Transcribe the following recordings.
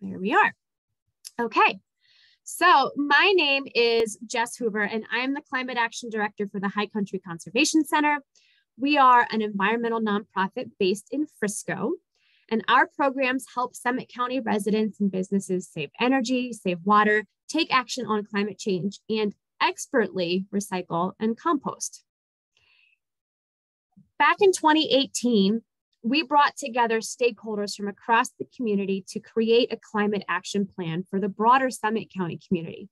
There we are. Okay, so my name is Jess Hoover, and I am the Climate Action Director for the High Country Conservation Center. We are an environmental nonprofit based in Frisco, and our programs help Summit County residents and businesses save energy, save water, take action on climate change, and expertly recycle and compost. Back in 2018, we brought together stakeholders from across the community to create a climate action plan for the broader Summit County community.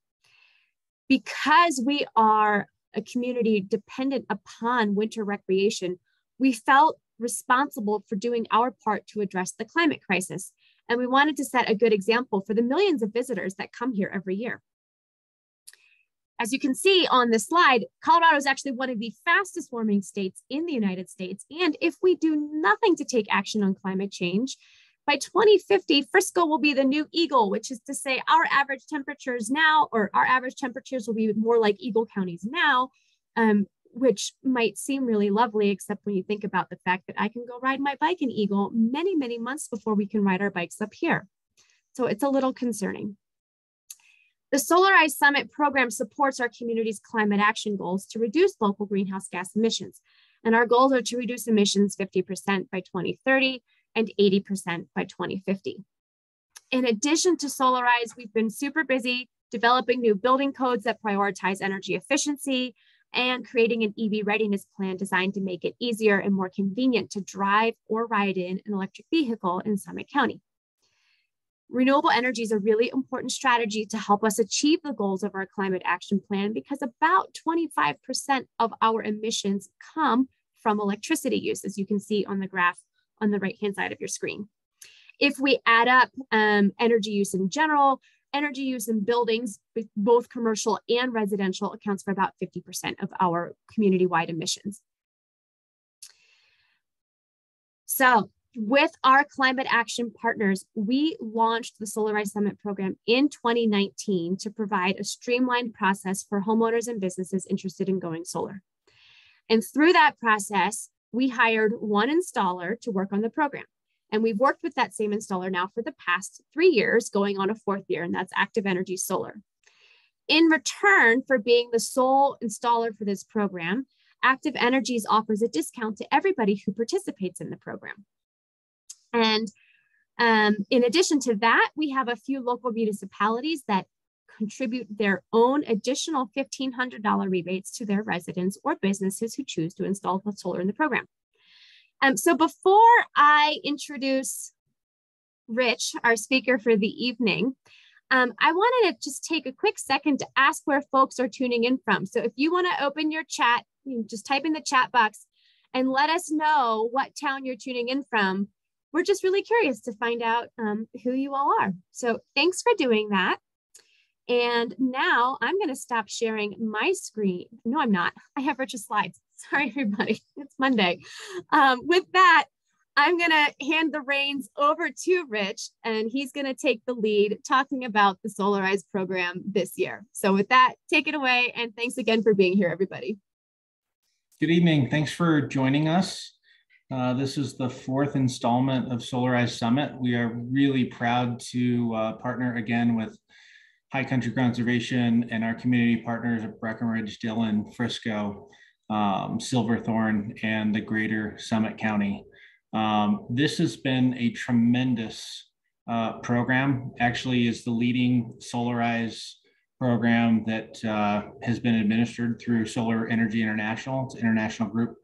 Because we are a community dependent upon winter recreation, we felt responsible for doing our part to address the climate crisis. And we wanted to set a good example for the millions of visitors that come here every year. As you can see on this slide, Colorado is actually one of the fastest warming states in the United States. And if we do nothing to take action on climate change, by 2050, Frisco will be the new Eagle, which is to say our average temperatures now, or our average temperatures will be more like Eagle counties now, which might seem really lovely, except when you think about the fact that I can go ride my bike in Eagle many, many months before we can ride our bikes up here. So it's a little concerning. The Solarize Summit program supports our community's climate action goals to reduce local greenhouse gas emissions. And our goals are to reduce emissions 50% by 2030 and 80% by 2050. In addition to Solarize, we've been super busy developing new building codes that prioritize energy efficiency and creating an EV readiness plan designed to make it easier and more convenient to drive or ride in an electric vehicle in Summit County. Renewable energy is a really important strategy to help us achieve the goals of our climate action plan because about 25% of our emissions come from electricity use, as you can see on the graph on the right-hand side of your screen. If we add up energy use in general, energy use in buildings, both commercial and residential, accounts for about 50% of our community-wide emissions. So, with our climate action partners, we launched the Solarize Summit program in 2019 to provide a streamlined process for homeowners and businesses interested in going solar. And through that process, we hired one installer to work on the program. And we've worked with that same installer now for the past 3 years, going on a 4th year, and that's Active Energy Solar. In return for being the sole installer for this program, Active Energies offers a discount to everybody who participates in the program. And in addition to that, we have a few local municipalities that contribute their own additional $1,500 rebates to their residents or businesses who choose to install solar in the program. So before I introduce Rich, our speaker for the evening, I wanted to just take a quick second to ask where folks are tuning in from. So if you want to open your chat, you just type in the chat box and let us know what town you're tuning in from. We're just really curious to find out who you all are. So thanks for doing that. And now I'm going to stop sharing my screen. No, I'm not. I have Rich's slides. Sorry, everybody. It's Monday. With that, I'm going to hand the reins over to Rich, and he's going to take the lead talking about the Solarize program this year. So with that, take it away. And thanks again for being here, everybody. Good evening. Thanks for joining us. This is the 4th installment of Solarize Summit. We are really proud to partner again with High Country Conservation and our community partners at Breckenridge, Dillon, Frisco, Silverthorne, and the greater Summit County. This has been a tremendous program. Actually is the leading Solarize program that has been administered through Solar Energy International. It's an international group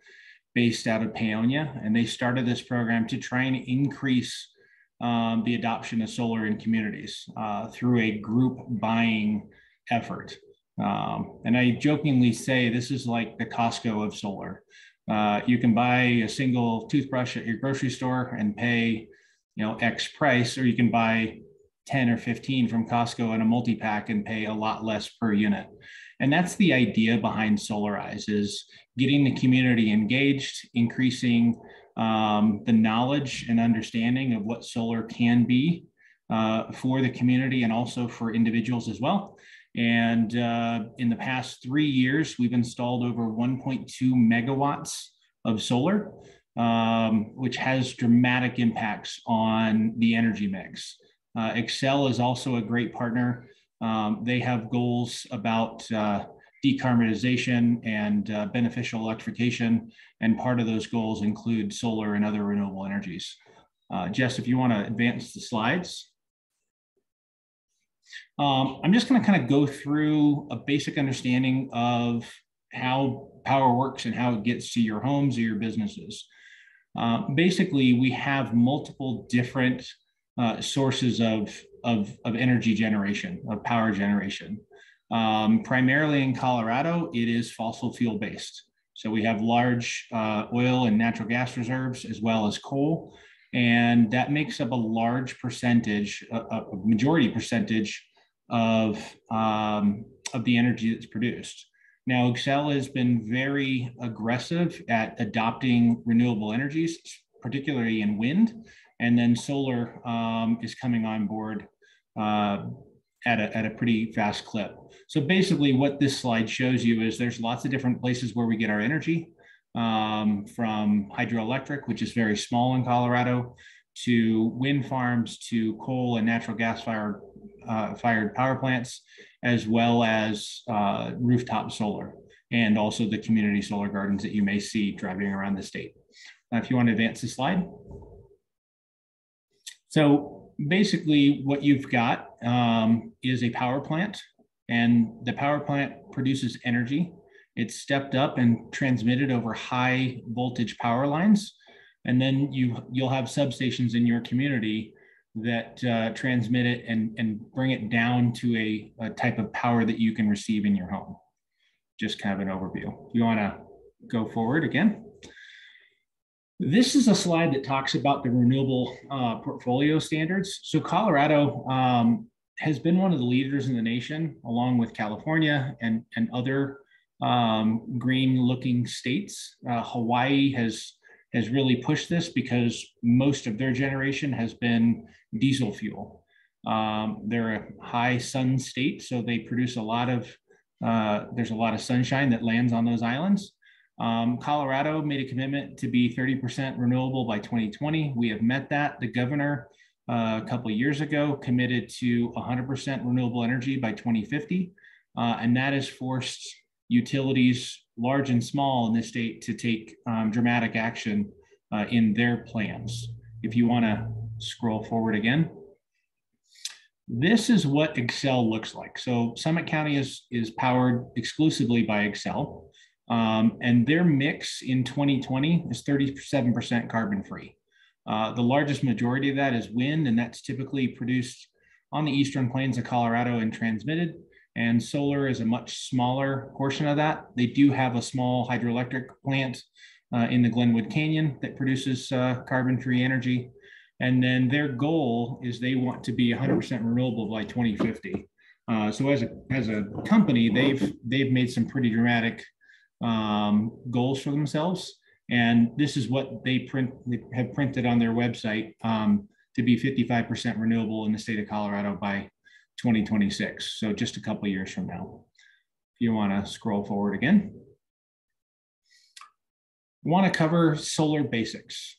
based out of Paonia, and they started this program to try and increase the adoption of solar in communities through a group buying effort. And I jokingly say this is like the Costco of solar. You can buy a single toothbrush at your grocery store and pay, X price, or you can buy 10 or 15 from Costco in a multi-pack and pay a lot less per unit. And that's the idea behind Solarize, is getting the community engaged, increasing the knowledge and understanding of what solar can be for the community and also for individuals as well. And in the past 3 years, we've installed over 1.2 megawatts of solar, which has dramatic impacts on the energy mix. Xcel is also a great partner. They have goals about decarbonization and beneficial electrification, and part of those goals include solar and other renewable energies. Jess, if you want to advance the slides. I'm just going to kind of go through a basic understanding of how power works and how it gets to your homes or your businesses. Basically, we have multiple different sources of energy generation, of power generation. Primarily in Colorado, it is fossil fuel based. So we have large oil and natural gas reserves as well as coal. And that makes up a large percentage, a majority percentage of the energy that's produced. Now, Xcel has been very aggressive at adopting renewable energies, particularly in wind, and then solar is coming on board at a pretty fast clip. So basically what this slide shows you is there's lots of different places where we get our energy, from hydroelectric, which is very small in Colorado, to wind farms, to coal and natural gas fired power plants, as well as rooftop solar, and also the community solar gardens that you may see driving around the state. If you want to advance the slide. So basically what you've got is a power plant, and the power plant produces energy. It's stepped up and transmitted over high voltage power lines. And then you'll have substations in your community that transmit it and bring it down to a type of power that you can receive in your home. Just kind of an overview. If you want to go forward again. This is a slide that talks about the renewable portfolio standards. So Colorado has been one of the leaders in the nation, along with California and other green looking states. Hawaii has really pushed this because most of their generation has been diesel fuel. They're a high sun state, so they produce a lot of, there's a lot of sunshine that lands on those islands. Colorado made a commitment to be 30% renewable by 2020. We have met that. The governor a couple of years ago committed to 100% renewable energy by 2050. And that has forced utilities, large and small in this state, to take dramatic action in their plans. If you want to scroll forward again. This is what Xcel looks like. So Summit County is powered exclusively by Xcel. And their mix in 2020 is 37% carbon free. The largest majority of that is wind, and that's typically produced on the eastern plains of Colorado and transmitted. And solar is a much smaller portion of that. They do have a small hydroelectric plant in the Glenwood Canyon that produces carbon-free energy. And then their goal is they want to be 100% renewable by 2050. So as a company, they've made some pretty dramatic goals for themselves. And this is what they have printed on their website to be 55% renewable in the state of Colorado by 2026. So just a couple of years from now. If you want to scroll forward again. I want to cover solar basics.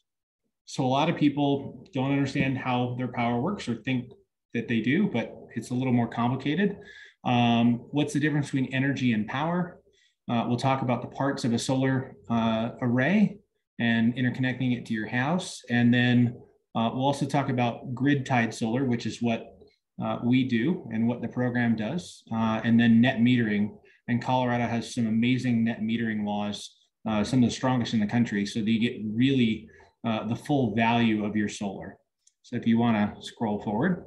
So a lot of people don't understand how their power works or think that they do, but it's a little more complicated. What's the difference between energy and power? We'll talk about the parts of a solar array and interconnecting it to your house. And then we'll also talk about grid-tied solar, which is what we do and what the program does. And then net metering. And Colorado has some amazing net metering laws, some of the strongest in the country. So that you get really the full value of your solar. So if you want to scroll forward.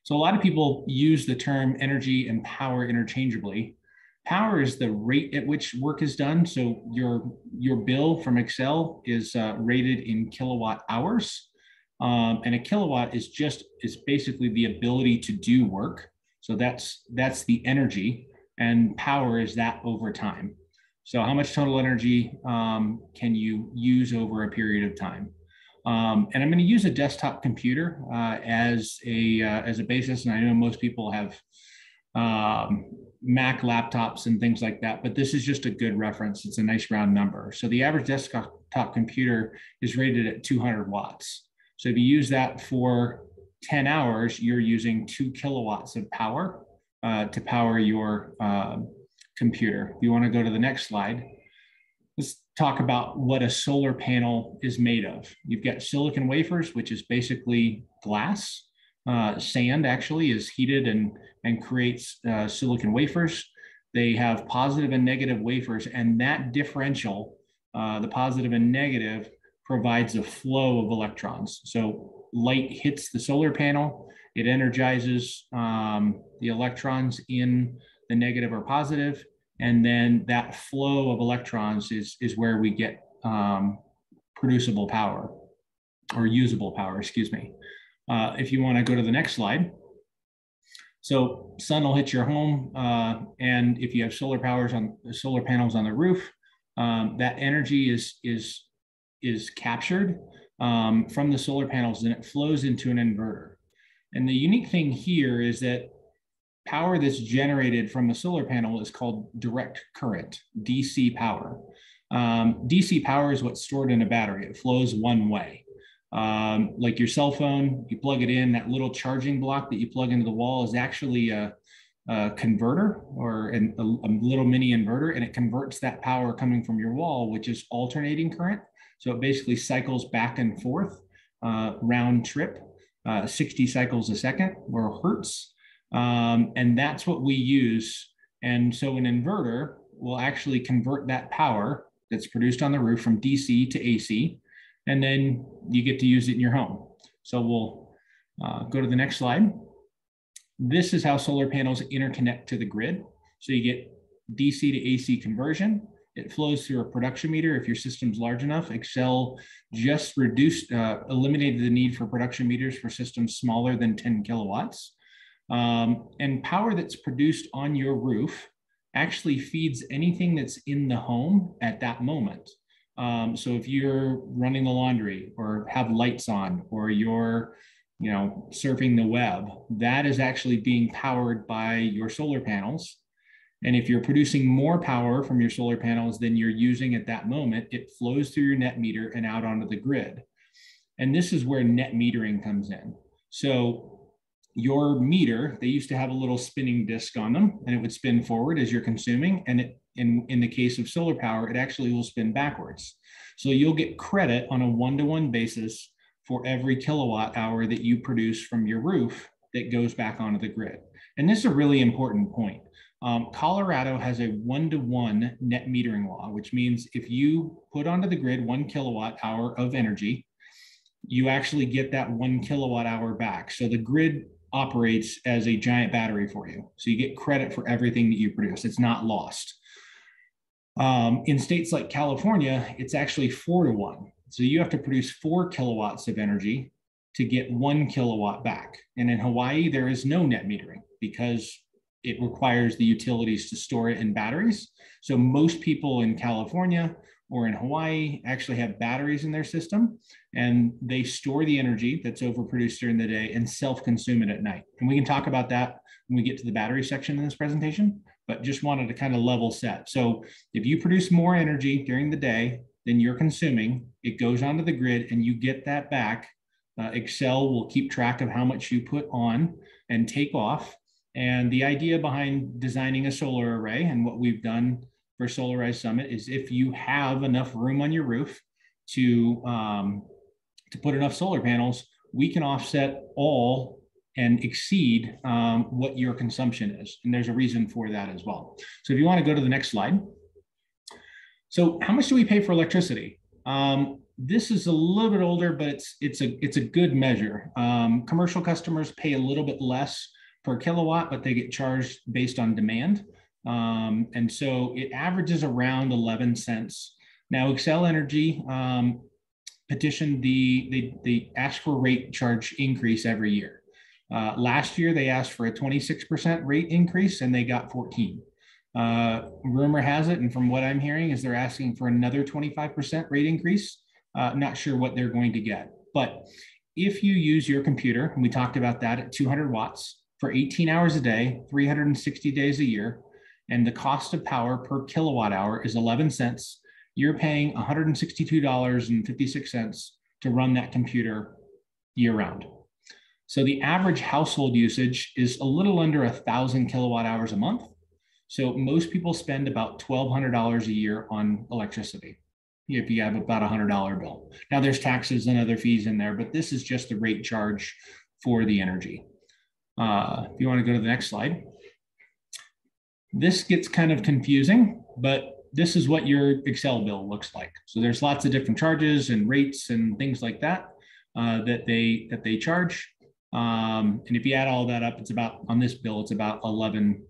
So a lot of people use the term energy and power interchangeably. Power is the rate at which work is done. So your bill from Xcel is rated in kilowatt hours. And a kilowatt is basically the ability to do work. So that's the energy, and power is that over time. So how much total energy can you use over a period of time? And I'm going to use a desktop computer as a basis. And I know most people have Mac laptops and things like that, but this is just a good reference. It's a nice round number. So the average desktop computer is rated at 200 watts. So if you use that for 10 hours, you're using 2 kilowatts of power to power your computer. If you want to go to the next slide, let's talk about what a solar panel is made of. You've got silicon wafers, which is basically glass. Sand actually is heated and creates silicon wafers. They have positive and negative wafers, and that differential, the positive and negative, provides a flow of electrons. So light hits the solar panel, it energizes the electrons in the negative or positive, and then that flow of electrons is where we get producible power, or usable power, excuse me. If you want to go to the next slide. So sun will hit your home, and if you have solar panels on the roof, that energy is captured from the solar panels, and it flows into an inverter. And the unique thing here is that power that's generated from the solar panel is called direct current, DC power. DC power is what's stored in a battery. It flows one way. Like your cell phone, you plug it in, that little charging block that you plug into the wall is actually a converter, or a little mini inverter, and it converts that power coming from your wall, which is alternating current. So it basically cycles back and forth, round trip, 60 cycles a second, or hertz. And that's what we use. And so an inverter will actually convert that power that's produced on the roof from DC to AC, and then you get to use it in your home. So we'll go to the next slide. This is how solar panels interconnect to the grid. So you get DC to AC conversion. It flows through a production meter if your system's large enough. Xcel just eliminated the need for production meters for systems smaller than 10 kilowatts. And power that's produced on your roof actually feeds anything that's in the home at that moment. So if you're running the laundry, or have lights on, or you're surfing the web, that is actually being powered by your solar panels. And if you're producing more power from your solar panels than you're using at that moment, it flows through your net meter and out onto the grid. And this is where net metering comes in. So your meter, they used to have a little spinning disc on them, and it would spin forward as you're consuming. And in the case of solar power, it actually will spin backwards. So you'll get credit on a one-to-one basis for every kilowatt hour that you produce from your roof that goes back onto the grid. And this is a really important point. Colorado has a one-to-one net metering law, which means if you put onto the grid 1 kilowatt hour of energy, you actually get that 1 kilowatt hour back. So the grid operates as a giant battery for you. So you get credit for everything that you produce. It's not lost. In states like California, it's actually 4-to-1. So you have to produce 4 kilowatts of energy to get 1 kilowatt back. And in Hawaii, there is no net metering because it requires the utilities to store it in batteries. So most people in California or in Hawaii actually have batteries in their system, and they store the energy that's overproduced during the day and self-consume it at night. And we can talk about that when we get to the battery section in this presentation, but just wanted to kind of level set. So if you produce more energy during the day than you're consuming, it goes onto the grid and you get that back. Xcel will keep track of how much you put on and take off. And the idea behind designing a solar array, and what we've done for Solarize Summit, is if you have enough room on your roof to put enough solar panels, we can offset all and exceed what your consumption is. And there's a reason for that as well. So if you want to go to the next slide. So how much do we pay for electricity? This is a little bit older, but it's a good measure. Commercial customers pay a little bit less per kilowatt, but they get charged based on demand. And so it averages around 11 cents. Now, Xcel Energy petitioned they ask for rate charge increase every year. Last year, they asked for a 26% rate increase, and they got 14. Rumor has it, and from what I'm hearing, is they're asking for another 25% rate increase. Not sure what they're going to get. But if you use your computer, and we talked about that, at 200 watts for 18 hours a day, 360 days a year, and the cost of power per kilowatt hour is 11 cents, you're paying $162.56 to run that computer year round. So the average household usage is a little under 1,000 kilowatt hours a month. So most people spend about $1,200 a year on electricity if you have about $100 bill. Now there's taxes and other fees in there, but this is just the rate charge for the energy. If you want to go to the next slide. This gets kind of confusing, but this is what your Xcel bill looks like. So there's lots of different charges and rates and things like that that they charge. And if you add all that up, it's about, on this bill, it's about 11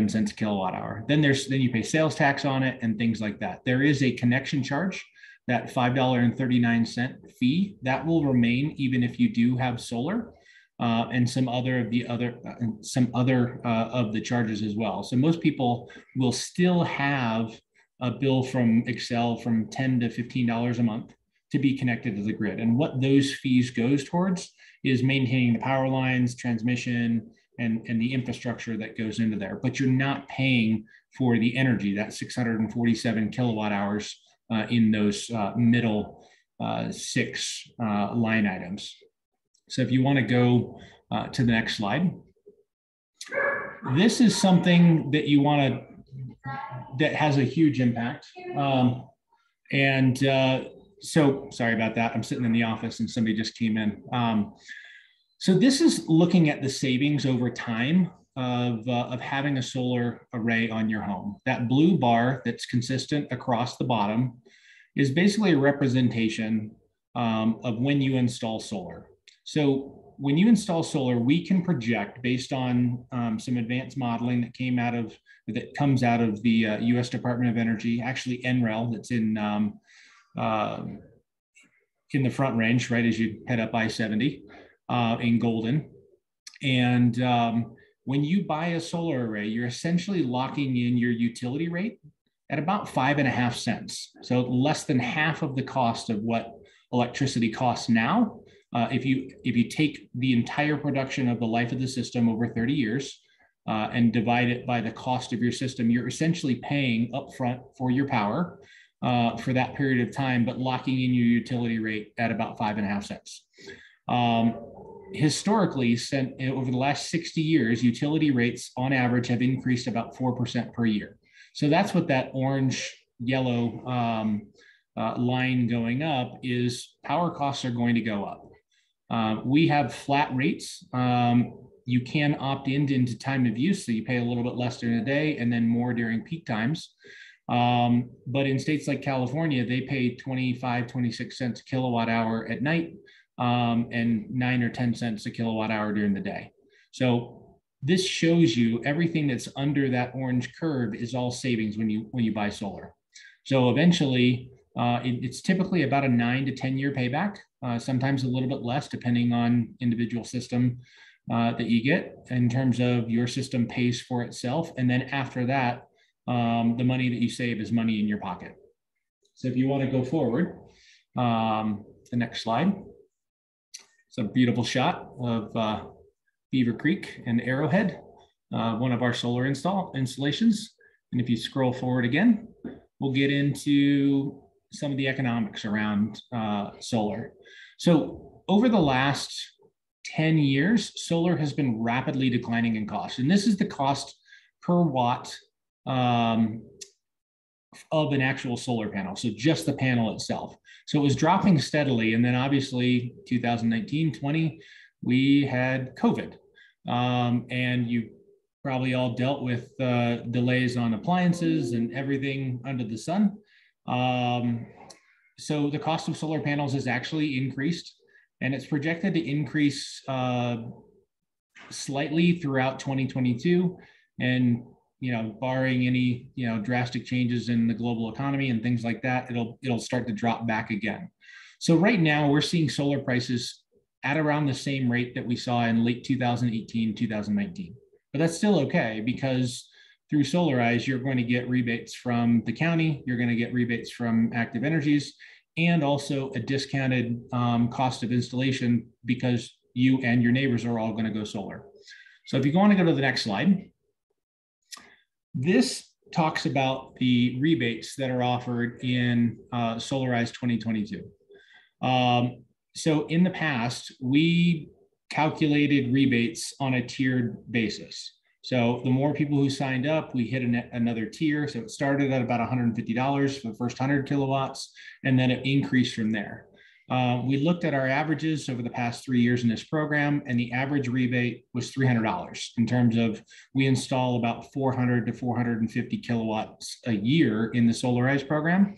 cents a kilowatt hour. Then you pay sales tax on it and things like that. There is a connection charge, that $5.39 fee that will remain even if you do have solar. And some other of the charges as well. So most people will still have a bill from Xcel from $10 to $15 a month to be connected to the grid. And what those fees goes towards is maintaining the power lines, transmission, and the infrastructure that goes into there. But you're not paying for the energy, that 647 kilowatt hours in those middle 6 line items. So if you want to go to the next slide, this is something that you want to, that has a huge impact. So sorry about that. I'm sitting in the office and somebody just came in. So this is looking at the savings over time of having a solar array on your home. That blue bar that's consistent across the bottom is basically a representation of when you install solar. So when you install solar, we can project based on some advanced modeling that comes out of the U.S. Department of Energy, actually NREL, that's in the Front Range, right as you head up I-70 in Golden. And when you buy a solar array, you're essentially locking in your utility rate at about 5.5 cents. So less than half of the cost of what electricity costs now. If you take the entire production of the life of the system over 30 years and divide it by the cost of your system, you're essentially paying upfront for your power for that period of time, but locking in your utility rate at about 5.5 cents. Historically, over the last 60 years, utility rates on average have increased about 4% per year. So that's what that orange-yellow line going up is. Power costs are going to go up. We have flat rates. You can opt into time of use, so you pay a little bit less during the day and then more during peak times. But in states like California, they pay 25, 26 cents a kilowatt hour at night and 9 or 10 cents a kilowatt hour during the day. So this shows you everything that's under that orange curve is all savings when you buy solar. So eventually, it's typically about a 9 to 10 year payback, sometimes a little bit less depending on individual system that you get in terms of your system pays for itself. And then after that, the money that you save is money in your pocket. So if you want to go forward, the next slide. It's a beautiful shot of Beaver Creek and Arrowhead, one of our solar installations. And if you scroll forward again, we'll get into some of the economics around solar. So over the last 10 years, solar has been rapidly declining in cost. And this is the cost per watt of an actual solar panel. So just the panel itself. So it was dropping steadily. And then obviously 2019, 20, we had COVID. And you probably all dealt with delays on appliances and everything under the sun. So the cost of solar panels has actually increased, and it's projected to increase slightly throughout 2022. And barring any drastic changes in the global economy and things like that, it'll start to drop back again. So right now we're seeing solar prices at around the same rate that we saw in late 2018, 2019. But that's still okay, because through Solarize, you're going to get rebates from the county, you're going to get rebates from Active Energies, and also a discounted cost of installation because you and your neighbors are all going to go solar. So if you want to go to the next slide, this talks about the rebates that are offered in Solarize 2022. So in the past, we calculated rebates on a tiered basis. So the more people who signed up, we hit another tier. So it started at about $150 for the first 100 kilowatts, and then it increased from there. We looked at our averages over the past 3 years in this program, and the average rebate was $300 in terms of we install about 400 to 450 kilowatts a year in the Solarize program.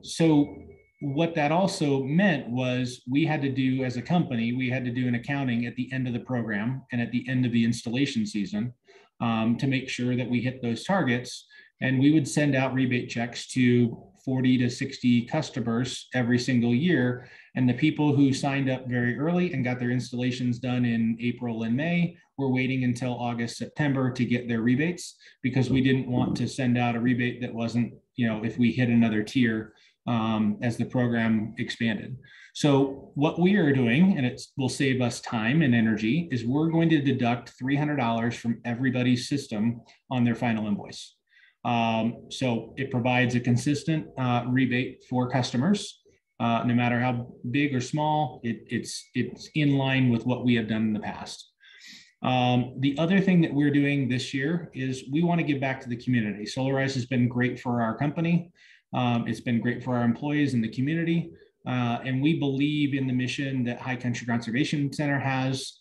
So what that also meant was we had to do, as a company, we had to do an accounting at the end of the program and at the end of the installation season to make sure that we hit those targets. And we would send out rebate checks to 40 to 60 customers every single year. And the people who signed up very early and got their installations done in April and May were waiting until August, September to get their rebates, because we didn't want to send out a rebate that wasn't, if we hit another tier as the program expanded. So what we are doing, and it will save us time and energy, is we're going to deduct $300 from everybody's system on their final invoice. So it provides a consistent rebate for customers, no matter how big or small. It's in line with what we have done in the past. The other thing that we're doing this year is we want to give back to the community. Solarize has been great for our company. It's been great for our employees in the community. And we believe in the mission that High Country Conservation Center has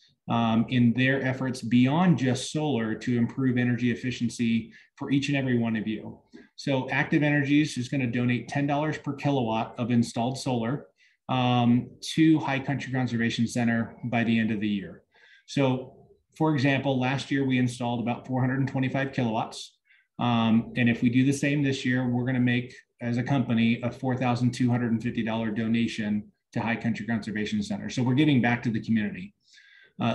in their efforts beyond just solar to improve energy efficiency for each and every one of you. So Active Energies is going to donate $10 per kilowatt of installed solar to High Country Conservation Center by the end of the year. So for example, last year we installed about 425 kilowatts. And if we do the same this year, we're going to make, as a company, a $4,250 donation to High Country Conservation Center. So we're giving back to the community.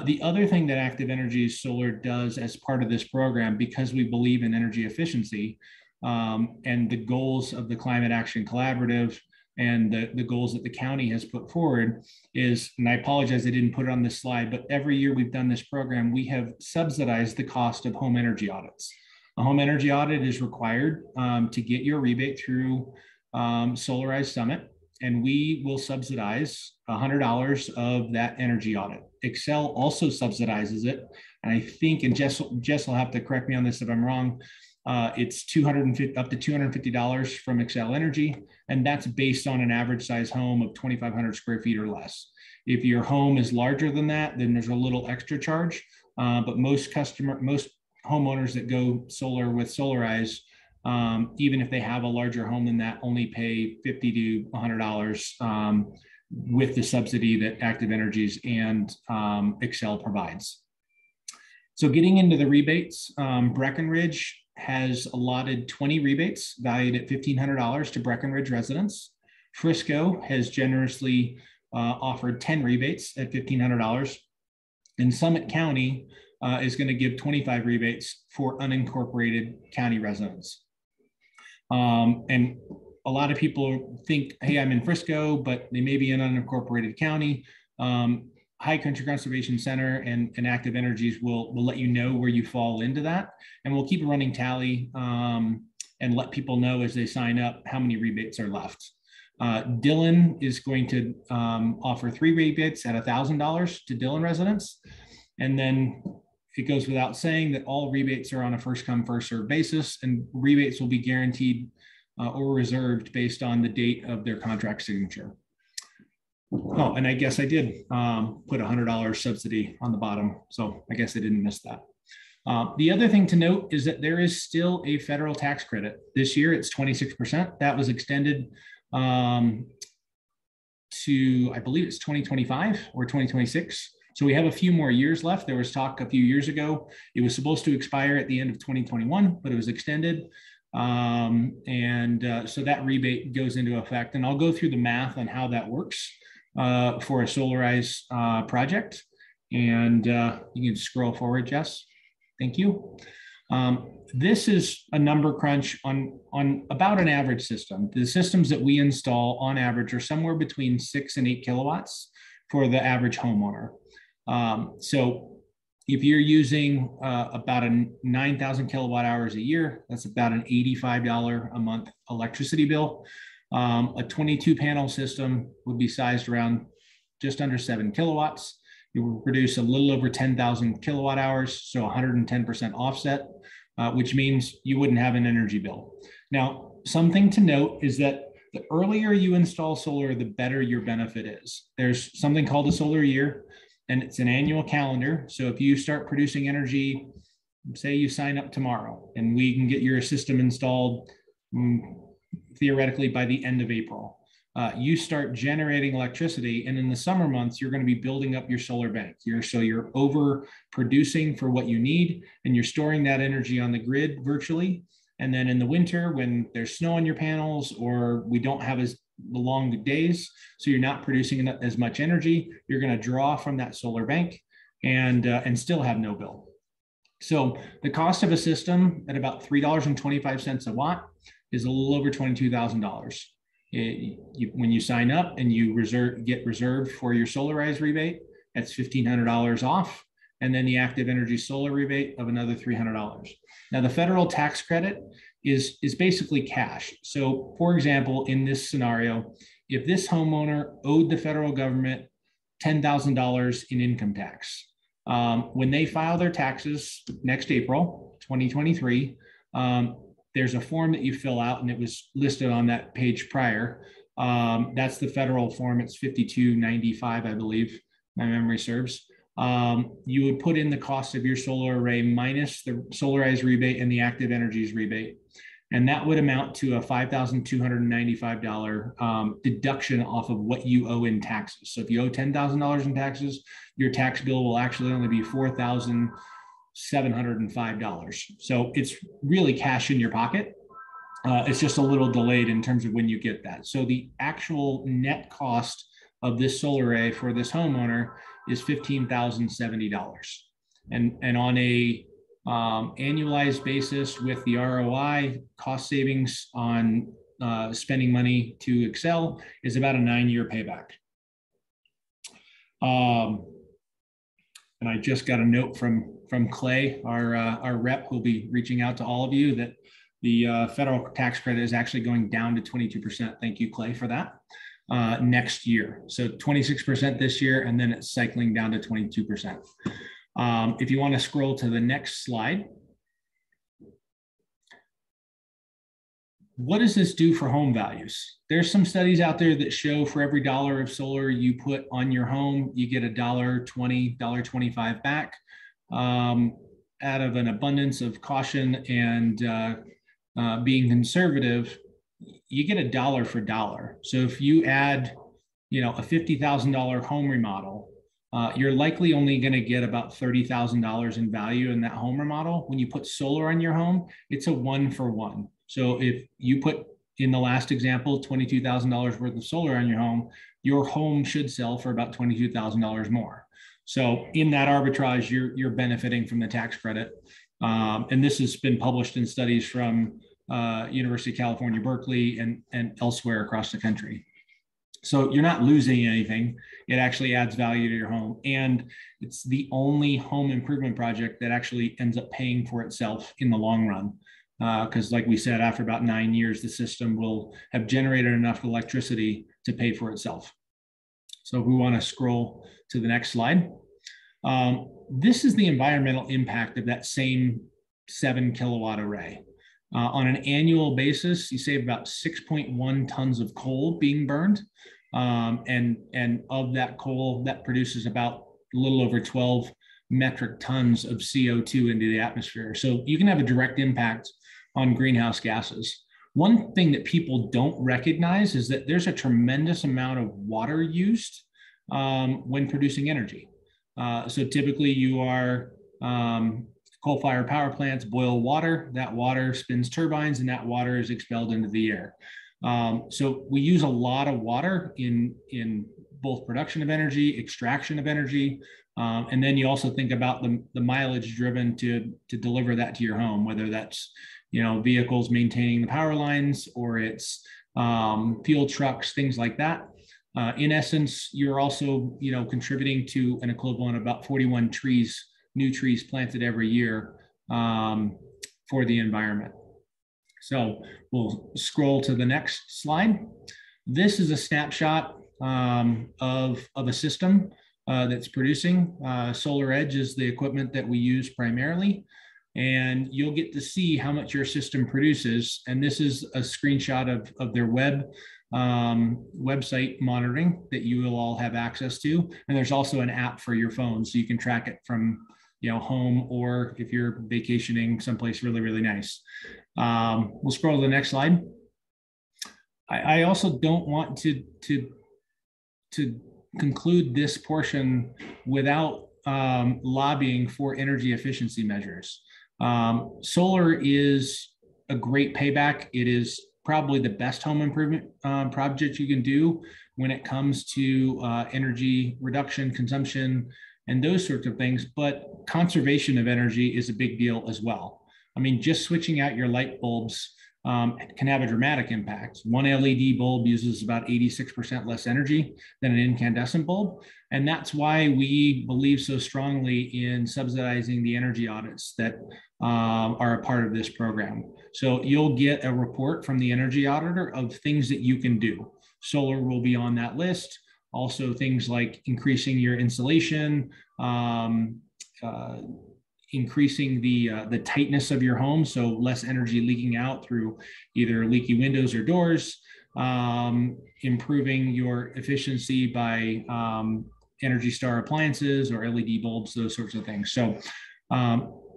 The other thing that Active Energies Solar does as part of this program, because we believe in energy efficiency and the goals of the Climate Action Collaborative and the goals that the county has put forward, is, and I apologize I didn't put it on this slide, but every year we've done this program, we have subsidized the cost of home energy audits. A home energy audit is required to get your rebate through Solarize Summit, and we will subsidize $100 of that energy audit. Xcel also subsidizes it, and I think, and Jess will have to correct me on this if I'm wrong, it's up to $250 from Xcel Energy, and that's based on an average size home of 2,500 square feet or less. If your home is larger than that, then there's a little extra charge, but most homeowners that go solar with Solarize, even if they have a larger home than that, only pay $50 to $100 with the subsidy that Active Energies and Xcel provides. So getting into the rebates, Breckenridge has allotted 20 rebates valued at $1,500 to Breckenridge residents. Frisco has generously offered 10 rebates at $1,500. And Summit County is going to give 25 rebates for unincorporated county residents. And a lot of people think, hey, I'm in Frisco, but they may be in an unincorporated county. High Country Conservation Center and Active Energies will let you know where you fall into that. And we'll keep a running tally and let people know as they sign up how many rebates are left. Dillon is going to offer 3 rebates at $1,000 to Dillon residents. And then it goes without saying that all rebates are on a first come, first served basis, and rebates will be guaranteed or reserved based on the date of their contract signature. Oh, and I guess I did put $100 subsidy on the bottom, so I guess I didn't miss that. The other thing to note is that there is still a federal tax credit. This year it's 26%. That was extended to, I believe it's 2025 or 2026. So we have a few more years left. There was talk a few years ago. It was supposed to expire at the end of 2021, but it was extended. So that rebate goes into effect. And I'll go through the math on how that works for a Solarize project. And you can scroll forward, Jess. Thank you. This is a number crunch on about an average system. The systems that we install on average are somewhere between 6 and 8 kilowatts for the average homeowner. So if you're using about 9,000 kilowatt hours a year, that's about an $85 a month electricity bill. A 22 panel system would be sized around just under 7 kilowatts. You will produce a little over 10,000 kilowatt hours, so 110% offset, which means you wouldn't have an energy bill. Now, something to note is that the earlier you install solar, the better your benefit is. There's something called a solar year, and it's an annual calendar. So if you start producing energy, say you sign up tomorrow, and we can get your system installed theoretically by the end of April. You start generating electricity, and in the summer months, you're going to be building up your solar bank. So you're over producing for what you need, and you're storing that energy on the grid virtually. And then in the winter, when there's snow on your panels, or we don't have as long days, so you're not producing as much energy, you're going to draw from that solar bank and still have no bill. So the cost of a system at about $3.25 a watt is a little over $22,000. When you sign up and you get reserved for your Solarize rebate, that's $1,500 off. And then the active energy solar rebate of another $300. Now the federal tax credit is basically cash. So for example, in this scenario, if this homeowner owed the federal government $10,000 in income tax, when they file their taxes next April, 2023, there's a form that you fill out, and it was listed on that page prior. That's the federal form. It's 5295, I believe, my memory serves. You would put in the cost of your solar array minus the Solarize rebate and the active energies rebate. And that would amount to a $5,295 deduction off of what you owe in taxes. So if you owe $10,000 in taxes, your tax bill will actually only be $4,705. So it's really cash in your pocket. It's just a little delayed in terms of when you get that. So the actual net cost of this solar array for this homeowner is $15,070. And on a annualized basis with the ROI, cost savings on spending money to Xcel is about a 9-year payback. And I just got a note from Clay, our rep, who'll be reaching out to all of you, that the federal tax credit is actually going down to 22%. Thank you, Clay, for that. Next year. So 26% this year, and then it's cycling down to 22%. If you want to scroll to the next slide. What does this do for home values? There's some studies out there that show for every dollar of solar you put on your home, you get $1.20, $1.25 back. Out of an abundance of caution and being conservative, you get $1 for dollar. So if you add, a $50,000 home remodel, you're likely only going to get about $30,000 in value in that home remodel. When you put solar on your home, it's a 1-for-1. So if you put, in the last example, $22,000 worth of solar on your home should sell for about $22,000 more. So in that arbitrage, you're benefiting from the tax credit. And this has been published in studies from University of California, Berkeley, and elsewhere across the country. So you're not losing anything. It actually adds value to your home. And it's the only home improvement project that actually ends up paying for itself in the long run. Because like we said, after about 9 years, the system will have generated enough electricity to pay for itself. So if we want to scroll to the next slide. This is the environmental impact of that same 7 kilowatt array. On an annual basis, you save about 6.1 tons of coal being burned. And of that coal, that produces about a little over 12 metric tons of CO2 into the atmosphere. So you can have a direct impact on greenhouse gases. One thing that people don't recognize is that there's a tremendous amount of water used when producing energy. So typically you are coal-fired power plants boil water, that water spins turbines, and that water is expelled into the air. So we use a lot of water in both production of energy, extraction of energy, and then you also think about the mileage driven to deliver that to your home, whether that's vehicles maintaining the power lines or it's fuel trucks, things like that. In essence, you're also contributing to an equivalent of about 41 new trees planted every year for the environment. So we'll scroll to the next slide. This is a snapshot of a system that's producing. SolarEdge is the equipment that we use primarily, and you'll get to see how much your system produces. And this is a screenshot of their website monitoring that you will all have access to. And there's also an app for your phone, so you can track it from home, or if you're vacationing someplace really, really nice. We'll scroll to the next slide. I also don't want to conclude this portion without lobbying for energy efficiency measures. Solar is a great payback. It is probably the best home improvement project you can do when it comes to energy reduction, consumption, and those sorts of things. But conservation of energy is a big deal as well. I mean, just switching out your light bulbs can have a dramatic impact. One LED bulb uses about 86% less energy than an incandescent bulb. And that's why we believe so strongly in subsidizing the energy audits that are a part of this program. So you'll get a report from the energy auditor of things that you can do. Solar will be on that list. Also things like increasing your insulation, increasing the tightness of your home, so less energy leaking out through either leaky windows or doors, improving your efficiency by Energy Star appliances or LED bulbs, those sorts of things. So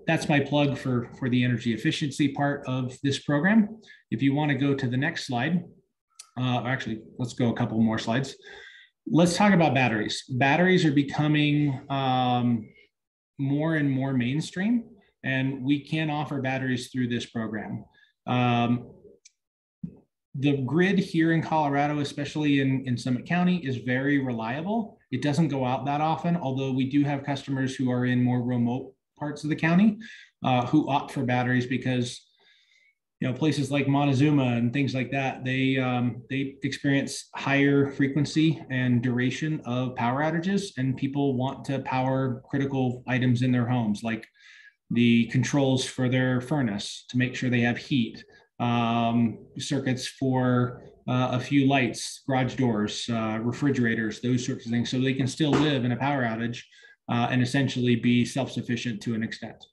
that's my plug for the energy efficiency part of this program. If you want to go to the next slide, actually, let's go a couple more slides. Let's talk about batteries. Batteries are becoming more and more mainstream, and we can offer batteries through this program. The grid here in Colorado, especially in Summit County, is very reliable. It doesn't go out that often, although we do have customers who are in more remote parts of the county who opt for batteries because places like Montezuma and things like that, they experience higher frequency and duration of power outages, and people want to power critical items in their homes, like the controls for their furnace to make sure they have heat, circuits for a few lights, garage doors, refrigerators, those sorts of things, so they can still live in a power outage and essentially be self-sufficient to an extent.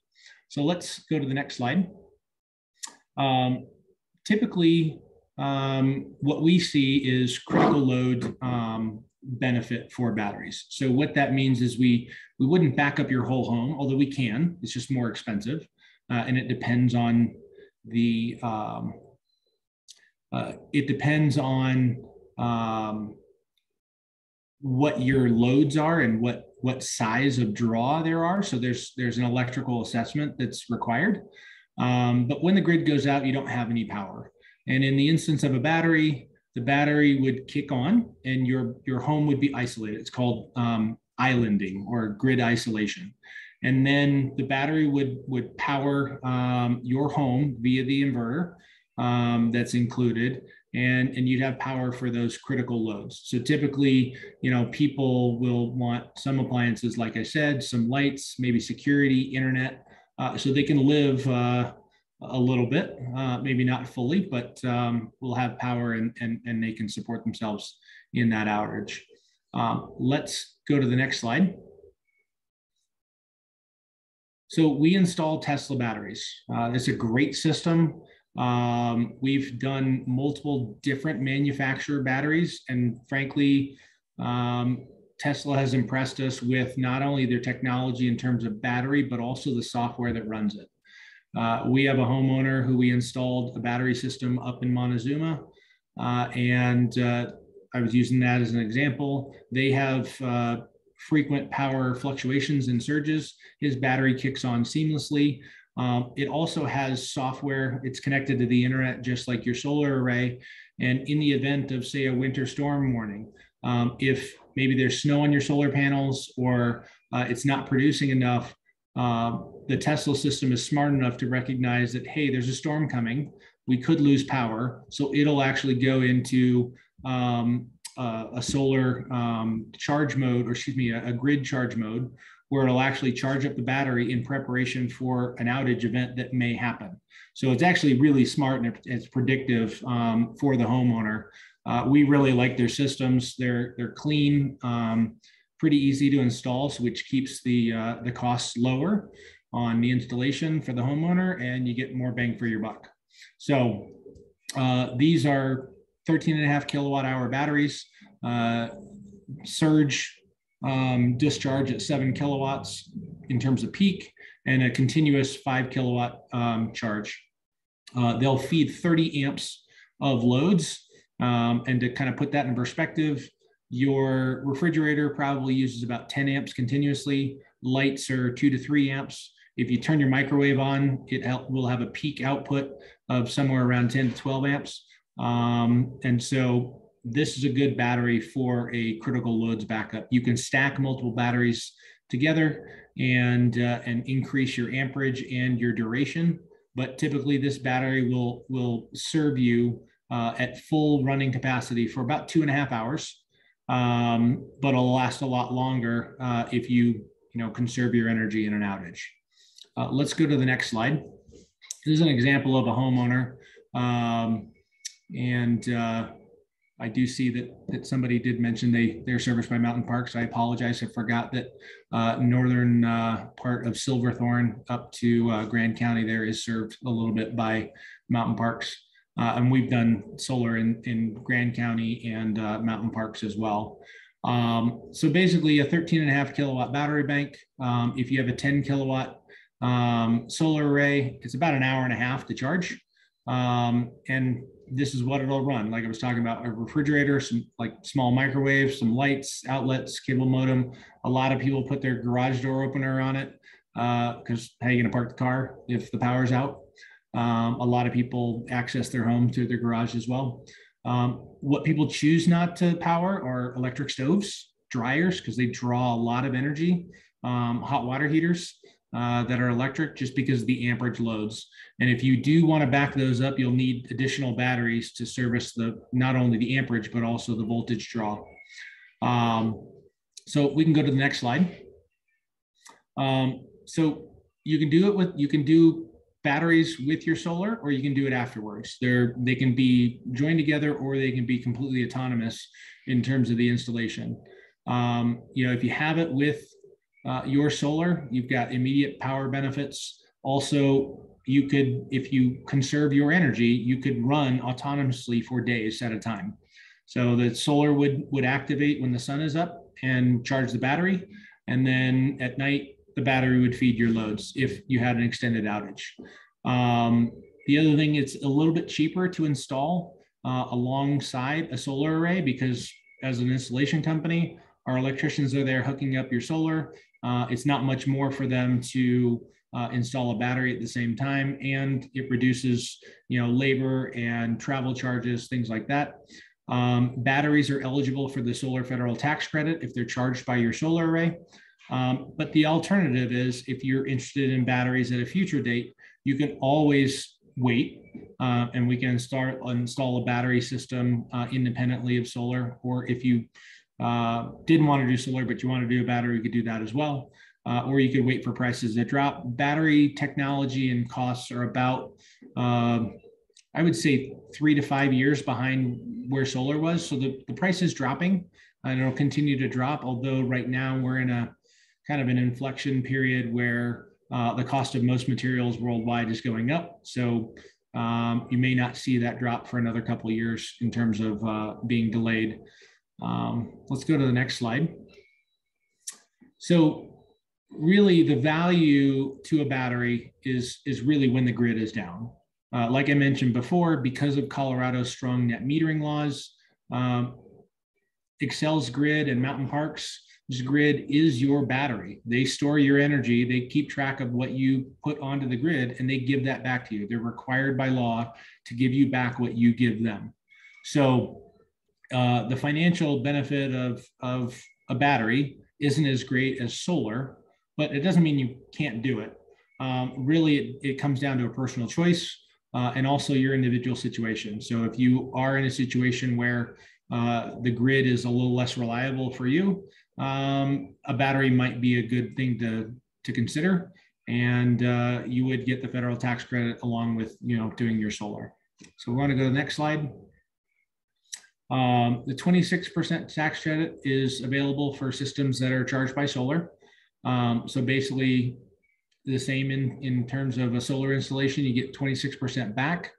So let's go to the next slide. Typically, what we see is critical load benefit for batteries. So what that means is we wouldn't back up your whole home, although we can. It's just more expensive, and it depends on the what your loads are and what size of draw there are. So there's an electrical assessment that's required. But when the grid goes out, you don't have any power. And in the instance of a battery, the battery would kick on and your home would be isolated. It's called islanding or grid isolation. And then the battery would power your home via the inverter that's included, and you'd have power for those critical loads. So typically, people will want some appliances, like I said, some lights, maybe security, internet, so they can live a little bit, maybe not fully, but will have power and they can support themselves in that outage. Let's go to the next slide. So we install Tesla batteries. It's a great system. We've done multiple different manufacturer batteries, and frankly, Tesla has impressed us with not only their technology in terms of battery, but also the software that runs it. We have a homeowner who we installed a battery system up in Montezuma, and I was using that as an example. They have frequent power fluctuations and surges. His battery kicks on seamlessly. It also has software. It's connected to the internet, just like your solar array. And in the event of, say, a winter storm warning, if maybe there's snow on your solar panels or it's not producing enough, the Tesla system is smart enough to recognize that, hey, there's a storm coming. We could lose power. So it'll actually go into a solar charge mode, or excuse me, a grid charge mode, where it'll actually charge up the battery in preparation for an outage event that may happen. So it's actually really smart, and it's predictive for the homeowner We really like their systems. They're clean, pretty easy to install, which keeps the costs lower on the installation for the homeowner, and you get more bang for your buck. So these are 13.5 kilowatt hour batteries, surge discharge at 7 kilowatts in terms of peak, and a continuous 5 kilowatt charge. They'll feed 30 amps of loads. And to kind of put that in perspective, your refrigerator probably uses about 10 amps continuously. Lights are 2 to 3 amps. If you turn your microwave on, it will have a peak output of somewhere around 10 to 12 amps. And so this is a good battery for a critical loads backup. You can stack multiple batteries together and increase your amperage and your duration. But typically this battery will serve you at full running capacity for about 2.5 hours, but it'll last a lot longer if you conserve your energy in an outage. Let's go to the next slide. This is an example of a homeowner, and I do see that somebody did mention they're serviced by Mountain Parks. I apologize, I forgot that northern part of Silverthorne up to Grand County there is served a little bit by Mountain Parks. And we've done solar in Grand County and Mountain Parks as well. So basically a 13.5 kilowatt battery bank. If you have a 10 kilowatt solar array, it's about 1.5 hours to charge. And this is what it'll run. Like I was talking about, a refrigerator, some like small microwaves, some lights, outlets, cable modem. A lot of people put their garage door opener on it because how are you going to park the car if the power's out? A lot of people access their home through their garage as well. What people choose not to power are electric stoves, dryers, because they draw a lot of energy, hot water heaters that are electric just because of the amperage loads. And if you do want to back those up, you'll need additional batteries to service not only the amperage, but also the voltage draw. So we can go to the next slide. So you can do batteries with your solar, or you can do it afterwards. They can be joined together, or they can be completely autonomous in terms of the installation. If you have it with your solar, you've got immediate power benefits. Also, you could, if you conserve your energy, you could run autonomously for days at a time. So the solar would activate when the sun is up and charge the battery, and then at night the battery would feed your loads if you had an extended outage. The other thing, it's a little bit cheaper to install alongside a solar array, because as an installation company, our electricians are there hooking up your solar. It's not much more for them to install a battery at the same time, and it reduces labor and travel charges, things like that. Batteries are eligible for the solar federal tax credit if they're charged by your solar array. But the alternative is, if you're interested in batteries at a future date, you can always wait, and we can install a battery system independently of solar. Or if you didn't want to do solar, but you want to do a battery, you could do that as well. Or you could wait for prices that drop. Battery technology and costs are about, I would say, 3 to 5 years behind where solar was. So the price is dropping, and it'll continue to drop. Although right now we're in a kind of an inflection period where the cost of most materials worldwide is going up. So you may not see that drop for another couple of years in terms of being delayed. Let's go to the next slide. So really the value to a battery is really when the grid is down. Like I mentioned before, because of Colorado's strong net metering laws, Xcel's grid and Mountain Parks' grid is your battery. They store your energy, they keep track of what you put onto the grid, and they give that back to you. They're required by law to give you back what you give them. So the financial benefit of a battery isn't as great as solar, but it doesn't mean you can't do it. Really, it comes down to a personal choice and also your individual situation. So if you are in a situation where the grid is a little less reliable for you, a battery might be a good thing to consider, and you would get the federal tax credit along with doing your solar. So we want to go to the next slide. The 26% tax credit is available for systems that are charged by solar. So basically the same in terms of a solar installation, you get 26% back.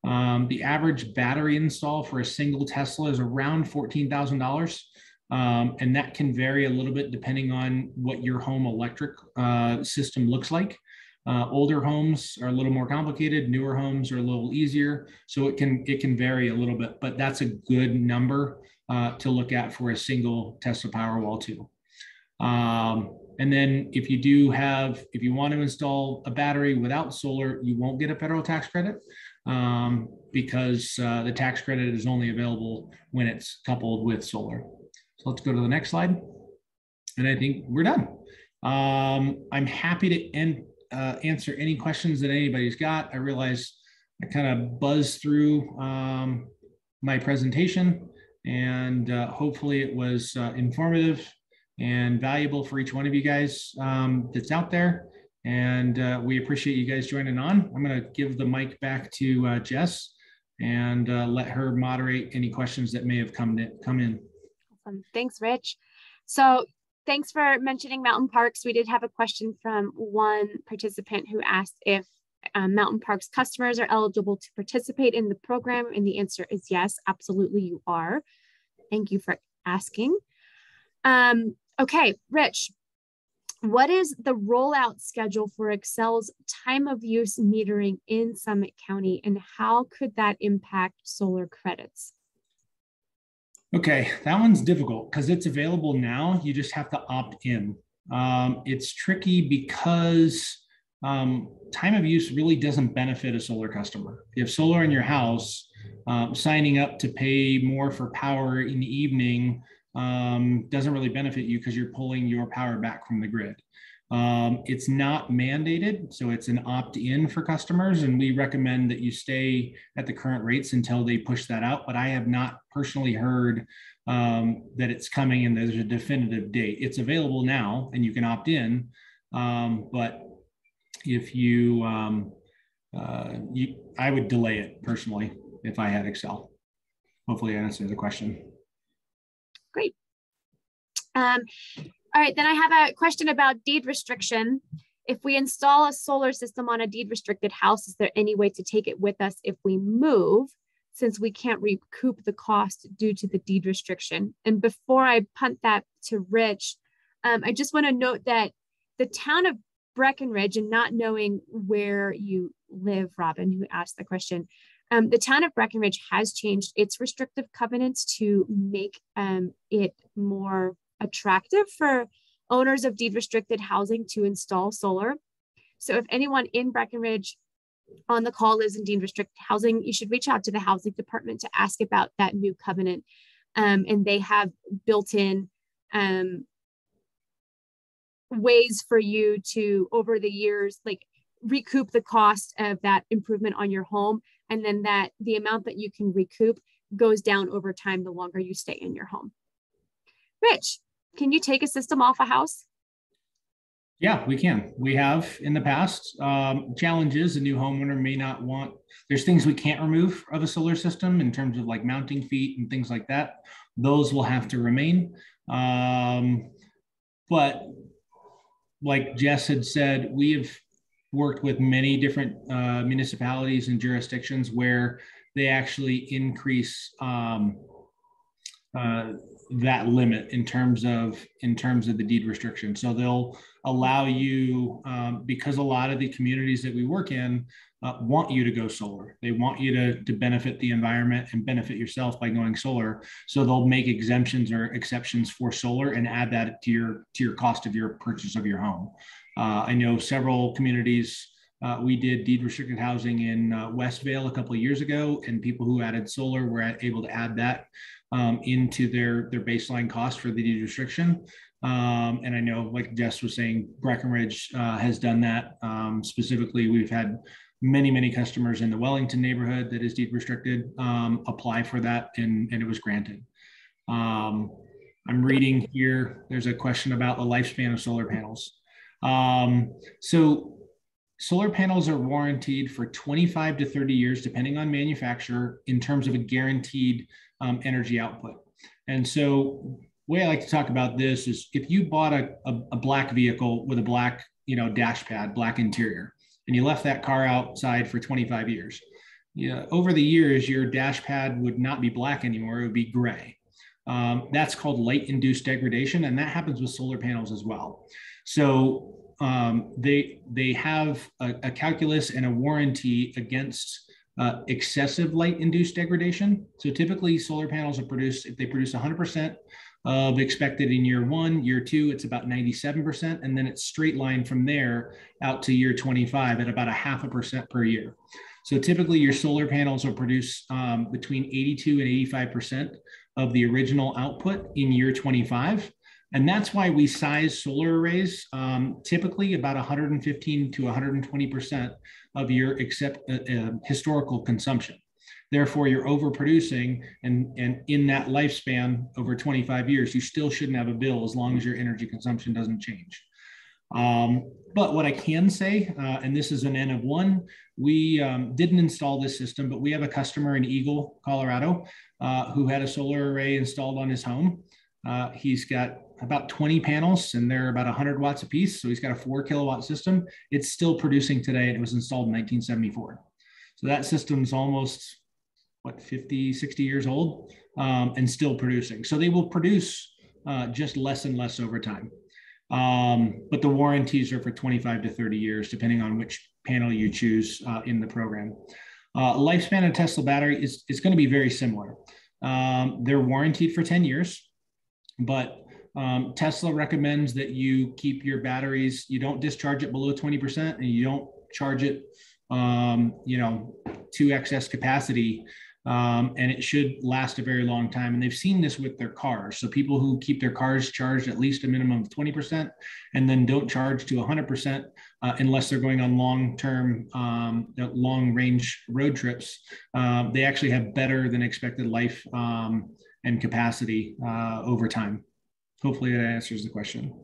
The average battery install for a single Tesla is around $14,000. And that can vary a little bit depending on what your home electric system looks like. Older homes are a little more complicated. Newer homes are a little easier. So it can vary a little bit, but that's a good number to look at for a single Tesla Powerwall 2. And then if you want to install a battery without solar, you won't get a federal tax credit because the tax credit is only available when it's coupled with solar. So let's go to the next slide. And I think we're done. I'm happy to answer any questions that anybody's got. I realize I kind of buzzed through my presentation, and hopefully it was informative and valuable for each one of you guys that's out there. And we appreciate you guys joining on. I'm going to give the mic back to Jess and let her moderate any questions that may have come in. Awesome. Thanks, Rich. So thanks for mentioning mountain parks. We did have a question from one participant who asked if mountain parks customers are eligible to participate in the program. And the answer is yes, absolutely you are. Thank you for asking. Okay, Rich, what is the rollout schedule for Xcel's time of use metering in Summit County, and how could that impact solar credits? Okay, that one's difficult because it's available now. You just have to opt in. It's tricky because time of use really doesn't benefit a solar customer. If you have solar in your house, signing up to pay more for power in the evening doesn't really benefit you because you're pulling your power back from the grid. It's not mandated, so it's an opt-in for customers, and we recommend that you stay at the current rates until they push that out. But I have not personally heard that it's coming and there's a definitive date. It's available now, and you can opt in. But if I would delay it personally if I had Xcel. Hopefully, I answered the question. Great. All right, then I have a question about deed restriction. If we install a solar system on a deed restricted house, is there any way to take it with us if we move, since we can't recoup the cost due to the deed restriction? And before I punt that to Rich, I just want to note that the town of Breckenridge, and not knowing where you live, Robin, who asked the question, the town of Breckenridge has changed its restrictive covenants to make it more attractive for owners of deed restricted housing to install solar. So if anyone in Breckenridge on the call lives in deed restricted housing, you should reach out to the housing department to ask about that new covenant. And they have built in ways for you to, over the years, like recoup the cost of that improvement on your home. And then that the amount that you can recoup goes down over time the longer you stay in your home. Rich, can you take a system off a house? Yeah, we can. We have in the past. Challenges a new homeowner may not want. There's things we can't remove of a solar system in terms of like mounting feet and things like that. Those will have to remain. But like Jess had said, we have worked with many different municipalities and jurisdictions where they actually increase that limit in terms of the deed restriction. So they'll allow you, because a lot of the communities that we work in want you to go solar. They want you to benefit the environment and benefit yourself by going solar. So they'll make exemptions or exceptions for solar and add that to your cost of your purchase of your home. I know several communities. We did deed restricted housing in Westvale a couple of years ago, and people who added solar were able to add that into their baseline cost for the deed restriction. And I know, like Jess was saying, Breckenridge has done that. Specifically, we've had many customers in the Wellington neighborhood that is deed restricted apply for that, and it was granted. I'm reading here, there's a question about the lifespan of solar panels. So solar panels are warranted for 25 to 30 years, depending on manufacturer, in terms of a guaranteed energy output. And so the way I like to talk about this is if you bought a black vehicle with a black, dash pad, black interior, and you left that car outside for 25 years, over the years, your dash pad would not be black anymore, it would be gray. That's called light-induced degradation, and that happens with solar panels as well. So they have a calculus and a warranty against excessive light-induced degradation. So typically solar panels are produced, if they produce 100% of expected in year 1, year 2, it's about 97%, and then it's straight line from there out to year 25 at about 0.5% per year. So typically your solar panels will produce between 82 and 85% of the original output in year 25. And that's why we size solar arrays typically about 115 to 120% of your historical consumption. Therefore, you're overproducing, and in that lifespan over 25 years, you still shouldn't have a bill as long as your energy consumption doesn't change. But what I can say, and this is an N of 1, we didn't install this system, but we have a customer in Eagle, Colorado, who had a solar array installed on his home. He's got about 20 panels, and they're about 100 watts a piece. So he's got a 4 kilowatt system. It's still producing today, and it was installed in 1974. So that system's almost, 50, 60 years old, and still producing. So they will produce just less and less over time. But the warranties are for 25 to 30 years, depending on which panel you choose in the program. Lifespan of Tesla battery is going to be very similar. They're warranted for 10 years, but Tesla recommends that you keep your batteries, you don't discharge it below 20%, and you don't charge it, to excess capacity. And it should last a very long time. And they've seen this with their cars. So people who keep their cars charged at least a minimum of 20% and then don't charge to 100% unless they're going on long-term, long-range road trips, they actually have better than expected life and capacity over time. Hopefully that answers the question.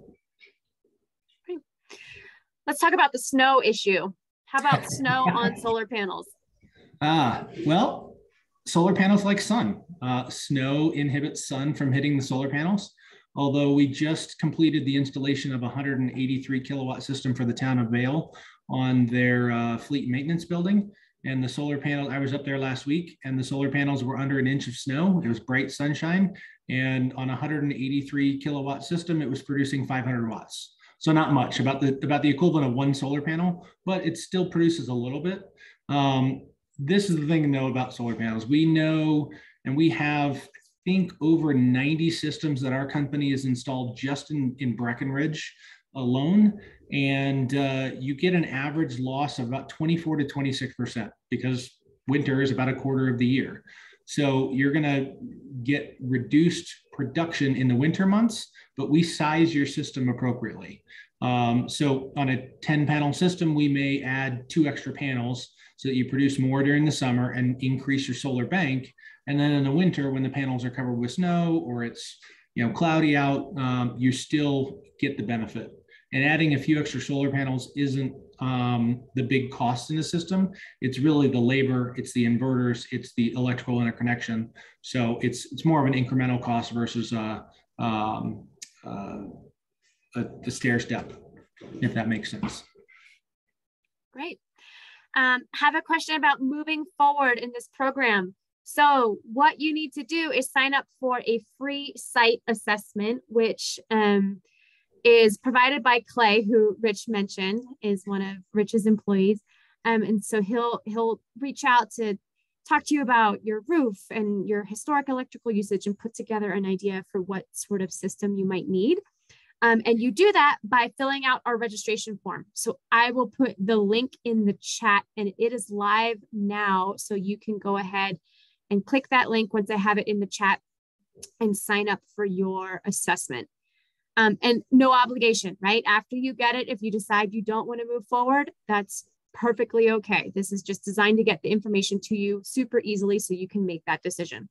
Great. Let's talk about the snow issue. How about snow on solar panels? Well, solar panels like sun. Snow inhibits sun from hitting the solar panels. Although we just completed the installation of a 183 kilowatt system for the town of Vail on their fleet maintenance building. And the solar panel, I was up there last week, and the solar panels were under 1 inch of snow. It was bright sunshine. And on a 183 kilowatt system, it was producing 500 watts. So not much, about the equivalent of 1 solar panel, but it still produces a little bit. This is the thing to know about solar panels. We know, and we have, I think, over 90 systems that our company has installed just in Breckenridge alone. And you get an average loss of about 24 to 26% because winter is about a quarter of the year. So you're going to get reduced production in the winter months, but we size your system appropriately. So on a 10 panel system, we may add 2 extra panels so that you produce more during the summer and increase your solar bank. And then in the winter, when the panels are covered with snow or it's cloudy out, you still get the benefit. And adding a few extra solar panels isn't the big cost in the system. It's really the labor, it's the inverters, it's the electrical interconnection. So it's more of an incremental cost versus the stair step, if that makes sense. Great. Have a question about moving forward in this program. So what you need to do is sign up for a free site assessment, which is provided by Clay, who Rich mentioned is one of Rich's employees. And so he'll reach out to talk to you about your roof and your historic electrical usage and put together an idea for what sort of system you might need. And you do that by filling out our registration form. So I will put the link in the chat, and it is live now. So you can go ahead and click that link once I have it in the chat and sign up for your assessment. And no obligation, right? After you get it, if you decide you don't want to move forward, that's perfectly okay. This is just designed to get the information to you super easily so you can make that decision.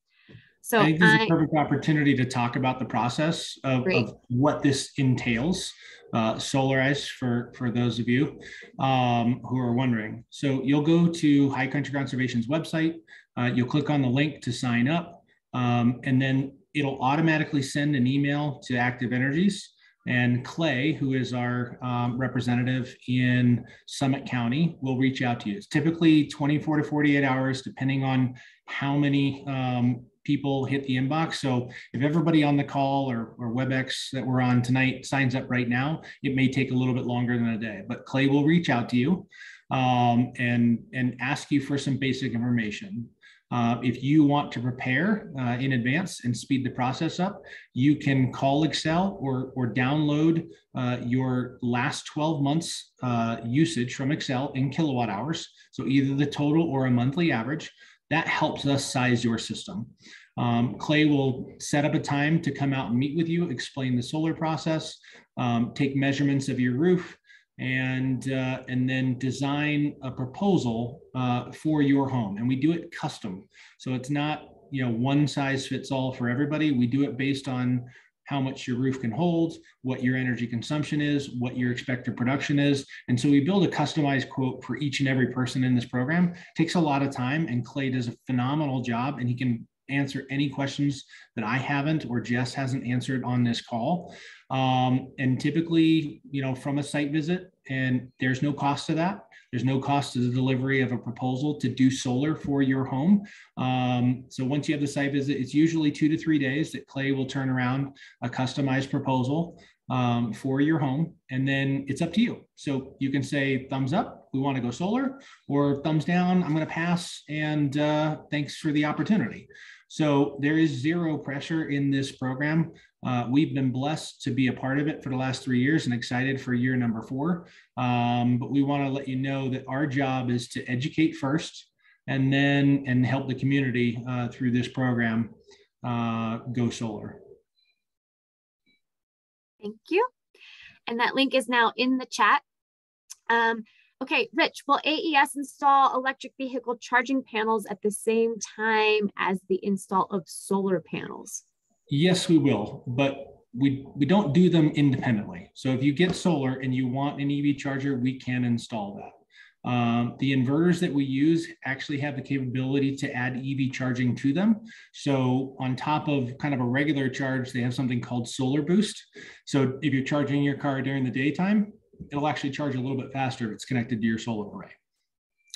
So I think this is a perfect opportunity to talk about the process of what this entails. Solarize for those of you who are wondering. So you'll go to High Country Conservation's website. You'll click on the link to sign up. And then it'll automatically send an email to Active Energies. And Clay, who is our representative in Summit County, will reach out to you. It's typically 24 to 48 hours, depending on how many people hit the inbox. So if everybody on the call or WebEx that we're on tonight signs up right now, it may take a little bit longer than a day. But Clay will reach out to you and ask you for some basic information. If you want to prepare in advance and speed the process up, you can call Xcel or download your last 12 months usage from Xcel in kilowatt hours. So either the total or a monthly average. That helps us size your system. Clay will set up a time to come out and meet with you, explain the solar process, take measurements of your roof, and then design a proposal for your home. And we do it custom. So it's not, one size fits all for everybody. We do it based on how much your roof can hold, what your energy consumption is, what your expected production is. And so we build a customized quote for each and every person in this program. It takes a lot of time, and Clay does a phenomenal job, and he can answer any questions that I haven't or Jess hasn't answered on this call. And typically, from a site visit, and there's no cost to that. There's no cost to the delivery of a proposal to do solar for your home. So once you have the site visit, it's usually 2 to 3 days that Clay will turn around a customized proposal for your home, and then it's up to you. So you can say thumbs up, we want to go solar, or thumbs down, I'm going to pass, and thanks for the opportunity. So there is zero pressure in this program. We've been blessed to be a part of it for the last 3 years and excited for year number 4. But we want to let you know that our job is to educate first and help the community through this program go solar. Thank you. And that link is now in the chat. Okay, Rich, will AES install electric vehicle charging panels at the same time as the install of solar panels? Yes, we will, but we don't do them independently. So if you get solar and you want an EV charger, we can install that. The inverters that we use actually have the capability to add EV charging to them. So on top of kind of a regular charge, they have something called Solar Boost. So if you're charging your car during the daytime, it'll actually charge a little bit faster if it's connected to your solar array.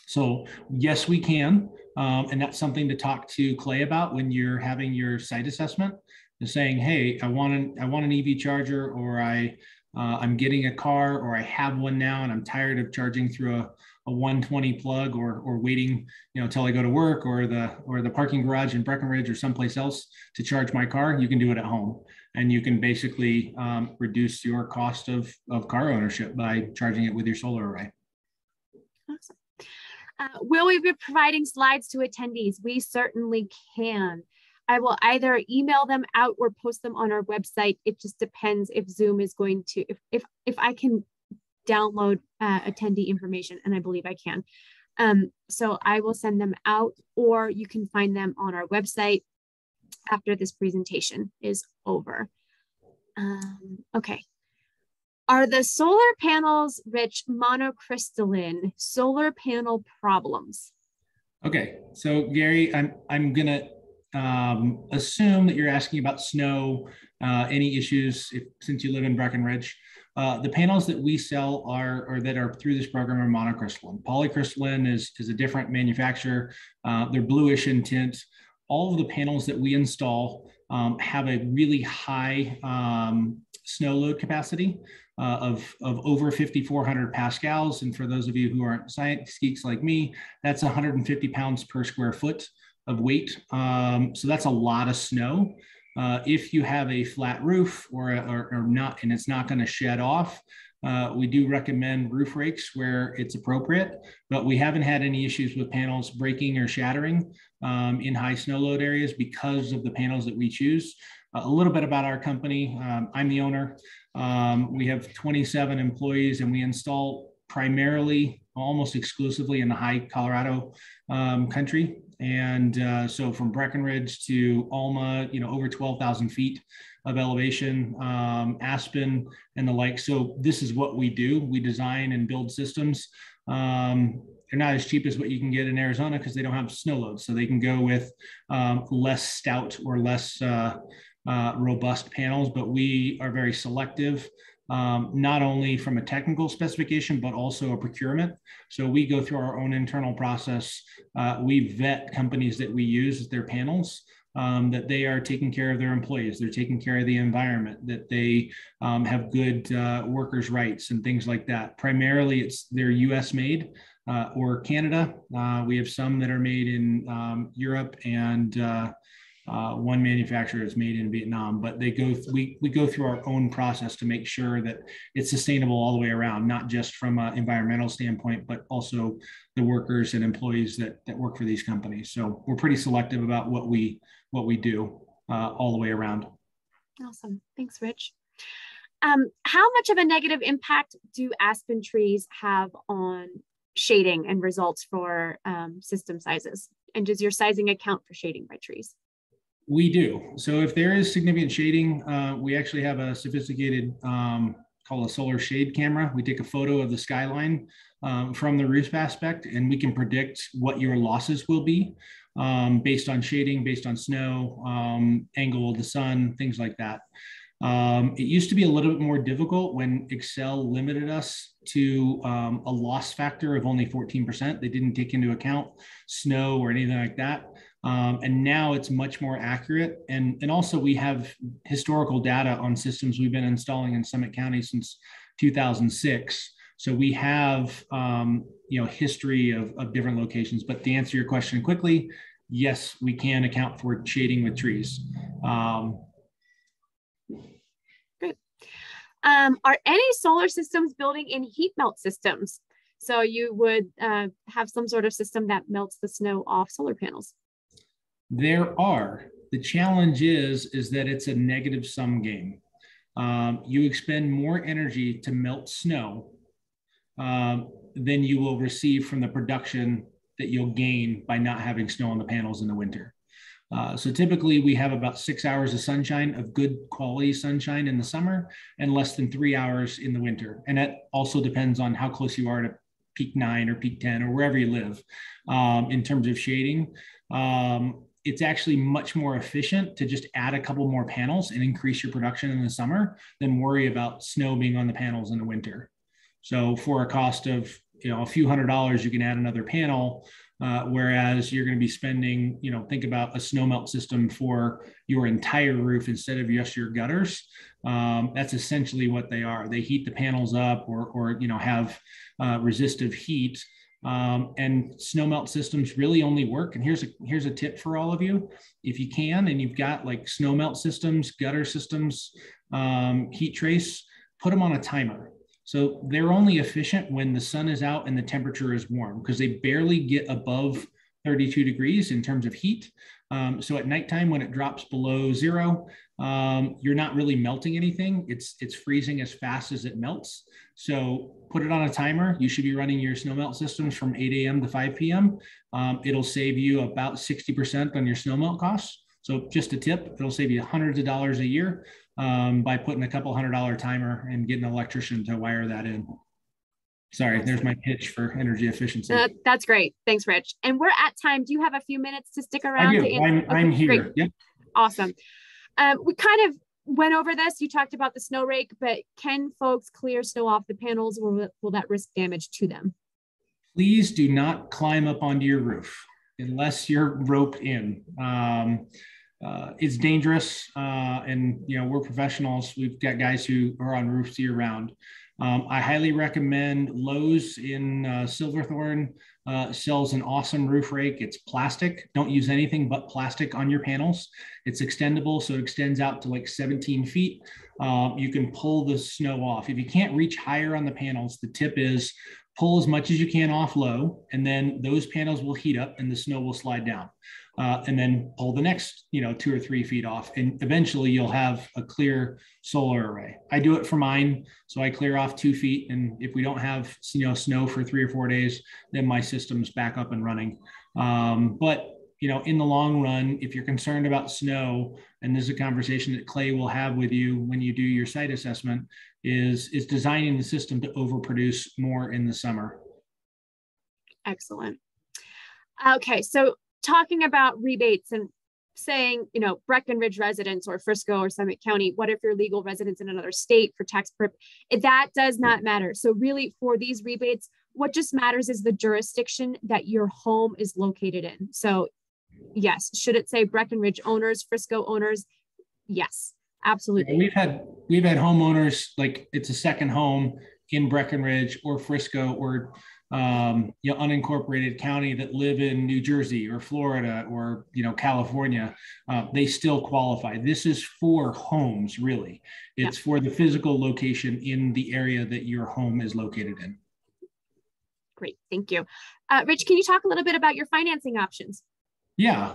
So yes, we can. And that's something to talk to Clay about when you're having your site assessment, and saying, hey, I want an EV charger, or I'm getting a car, or I have one now and I'm tired of charging through a 120 plug or waiting, until I go to work or the parking garage in Breckenridge or someplace else to charge my car. You can do it at home, and you can basically reduce your cost of car ownership by charging it with your solar array. Awesome. Will we be providing slides to attendees? We certainly can. I will either email them out or post them on our website. It just depends if Zoom is going to, if I can download attendee information, and I believe I can. So I will send them out, or you can find them on our website after this presentation is over. Okay. Are the solar panels, Rich, monocrystalline solar panel problems? Okay, so Gary, I'm gonna assume that you're asking about snow, any issues since you live in Breckenridge. The panels that we sell or that are through this program are monocrystalline. Polycrystalline is a different manufacturer. They're bluish in tint. All of the panels that we install have a really high snow load capacity of over 5,400 pascals. And for those of you who aren't science geeks like me, that's 150 pounds per square foot of weight. So that's a lot of snow. If you have a flat roof or not, and it's not going to shed off, we do recommend roof rakes where it's appropriate, but we haven't had any issues with panels breaking or shattering in high snow load areas because of the panels that we choose. A little bit about our company. I'm the owner. We have 27 employees, and we install primarily, almost exclusively, in the high Colorado country. And so from Breckenridge to Alma, over 12,000 feet of elevation, Aspen and the like. So this is what we do. We design and build systems they're not as cheap as what you can get in Arizona because they don't have snow loads. So they can go with less stout or less robust panels, but we are very selective, not only from a technical specification, but also a procurement. So we go through our own internal process. We vet companies that we use as their panels, that they are taking care of their employees, they're taking care of the environment, that they have good workers' rights and things like that. Primarily, they're US made or Canada. We have some that are made in Europe, and one manufacturer is made in Vietnam, but we go through our own process to make sure that it's sustainable all the way around, not just from an environmental standpoint, but also the workers and employees that work for these companies. So we're pretty selective about what we do all the way around. Awesome. Thanks, Rich. How much of a negative impact do aspen trees have on shading and results for system sizes? And does your sizing account for shading by trees? We do. So if there is significant shading, we actually have a sophisticated called a solar shade camera. We take a photo of the skyline from the roof aspect, and we can predict what your losses will be based on shading, based on snow, angle of the sun, things like that. It used to be a little bit more difficult when Xcel limited us to a loss factor of only 14%. They didn't take into account snow or anything like that. And now it's much more accurate. And also we have historical data on systems we've been installing in Summit County since 2006. So we have, history of different locations. But to answer your question quickly, yes, we can account for shading with trees. Great. Are any solar systems building in heat melt systems? So you would have some sort of system that melts the snow off solar panels. There are. The challenge is that it's a negative sum game. You expend more energy to melt snow than you will receive from the production that you'll gain by not having snow on the panels in the winter. So typically we have about 6 hours of sunshine, of good quality sunshine in the summer, and less than 3 hours in the winter. And that also depends on how close you are to peak 9 or peak 10 or wherever you live in terms of shading. It's actually much more efficient to just add a couple more panels and increase your production in the summer than worry about snow being on the panels in the winter. So for a cost of a few $100s, you can add another panel, whereas you're going to be spending, think about a snow melt system for your entire roof instead of just your gutters. That's essentially what they are. They heat the panels up or have resistive heat. And snow melt systems really only work. And here's a tip for all of you. If you can, and you've got like snow melt systems, gutter systems, heat trace, put them on a timer. So they're only efficient when the sun is out and the temperature is warm, because they barely get above 32 degrees in terms of heat. So at nighttime, when it drops below 0, you're not really melting anything. It's freezing as fast as it melts. So put it on a timer. You should be running your snow melt systems from 8 a.m. to 5 p.m. It'll save you about 60% on your snow melt costs. So just a tip, it'll save you hundreds of dollars a year by putting a couple $100 timer and getting an electrician to wire that in. Sorry, there's my pitch for energy efficiency. That's great. Thanks, Rich. And we're at time. Do you have a few minutes to stick around? I do. I'm here. Great. Yep. Awesome. We kind of went over this. You talked about the snow rake, but can folks clear snow off the panels, or will that risk damage to them? Please do not climb up onto your roof unless you're roped in. It's dangerous, and we're professionals. We've got guys who are on roofs year round. I highly recommend Lowe's in Silverthorne sells an awesome roof rake. It's plastic. Don't use anything but plastic on your panels. It's extendable, so it extends out to like 17 feet. You can pull the snow off. If you can't reach higher on the panels, the tip is pull as much as you can off low, and then those panels will heat up and the snow will slide down. And then pull the next, 2 or 3 feet off, and eventually you'll have a clear solar array. I do it for mine, so I clear off 2 feet, and if we don't have snow for 3 or 4 days, then my system's back up and running. But in the long run, if you're concerned about snow, and this is a conversation that Clay will have with you when you do your site assessment, is designing the system to overproduce more in the summer. Excellent. Okay, so talking about rebates and saying, Breckenridge residents or Frisco or Summit County, what if you're legal residents in another state for tax purpose? That does not matter. So really for these rebates, what just matters is the jurisdiction that your home is located in. So yes, should it say Breckenridge owners, Frisco owners? Yes, absolutely. We've had homeowners, like it's a second home in Breckenridge or Frisco or unincorporated county that live in New Jersey or Florida or California. They still qualify. This is for homes, really. It's for the physical location in the area that your home is located in. Great, thank you. Rich, can you talk a little bit about your financing options? Yeah,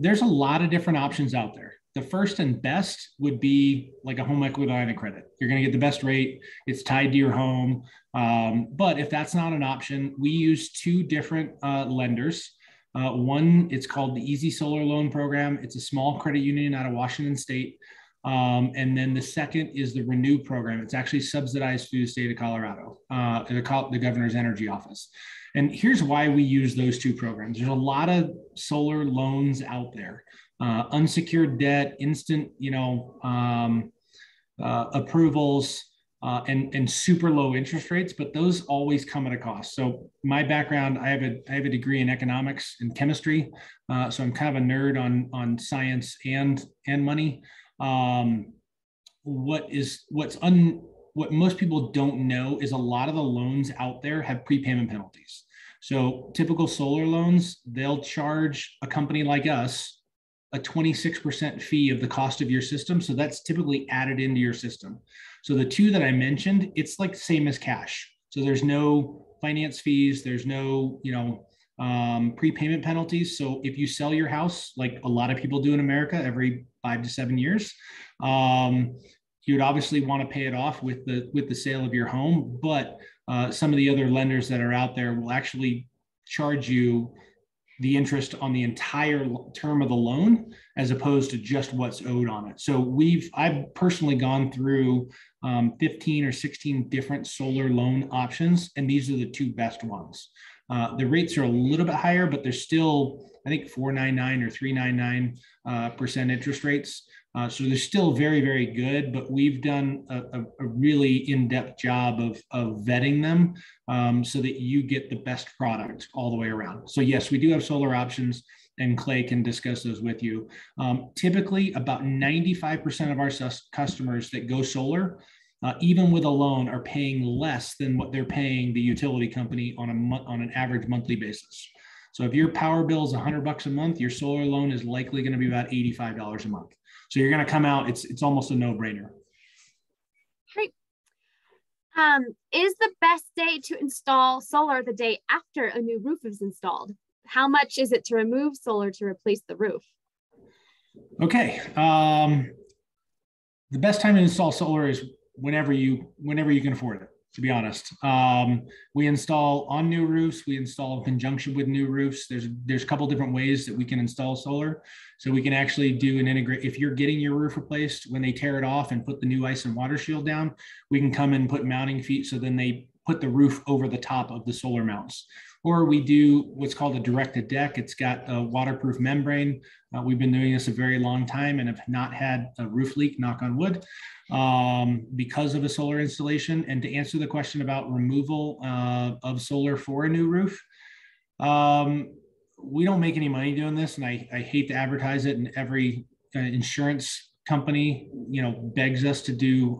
there's a lot of different options out there. The first and best would be like a home equity line of credit. You're going to get the best rate. It's tied to your home. But if that's not an option, we use two different lenders. One, it's called the Easy Solar Loan Program. It's a small credit union out of Washington State. And then the second is the Renew program. It's actually subsidized through the state of Colorado, the governor's energy office. And here's why we use those two programs. There's a lot of solar loans out there. Unsecured debt, instant, approvals, and super low interest rates, but those always come at a cost. So my background, I have a degree in economics and chemistry, so I'm kind of a nerd on science and money. What most people don't know is a lot of the loans out there have prepayment penalties. So typical solar loans, they'll charge a company like us a 26% fee of the cost of your system. So that's typically added into your system. So the two that I mentioned, it's like the same as cash. So there's no finance fees, there's no, prepayment penalties. So if you sell your house, like a lot of people do in America every 5 to 7 years, you would obviously want to pay it off with the sale of your home. But some of the other lenders that are out there will actually charge you the interest on the entire term of the loan, as opposed to just what's owed on it. So I've personally gone through 15 or 16 different solar loan options, and these are the two best ones. The rates are a little bit higher, but they're still, I think, 4.99 or 3.99% interest rates. So they're still very, very good, but we've done a really in-depth job of vetting them so that you get the best product all the way around. So yes, we do have solar options, and Clay can discuss those with you. Typically, about 95% of our customers that go solar, even with a loan, are paying less than what they're paying the utility company on an average monthly basis. So if your power bill is $100 a month, your solar loan is likely going to be about $85 a month. So you're going to come out, it's almost a no-brainer. Great. Is the best day to install solar the day after a new roof is installed? How much is it to remove solar to replace the roof? Okay. The best time to install solar is whenever you can afford it, to be honest. We install on new roofs. We install in conjunction with new roofs. There's a couple different ways that we can install solar. So we can actually do an integrate. If you're getting your roof replaced, when they tear it off and put the new ice and water shield down, we can come and put mounting feet. So then they put the roof over the top of the solar mounts. Or we do what's called a directed deck. It's got a waterproof membrane. We've been doing this a very long time and have not had a roof leak, knock on wood, because of a solar installation. And to answer the question about removal of solar for a new roof, we don't make any money doing this, and I hate to advertise it. And every insurance company, begs us to do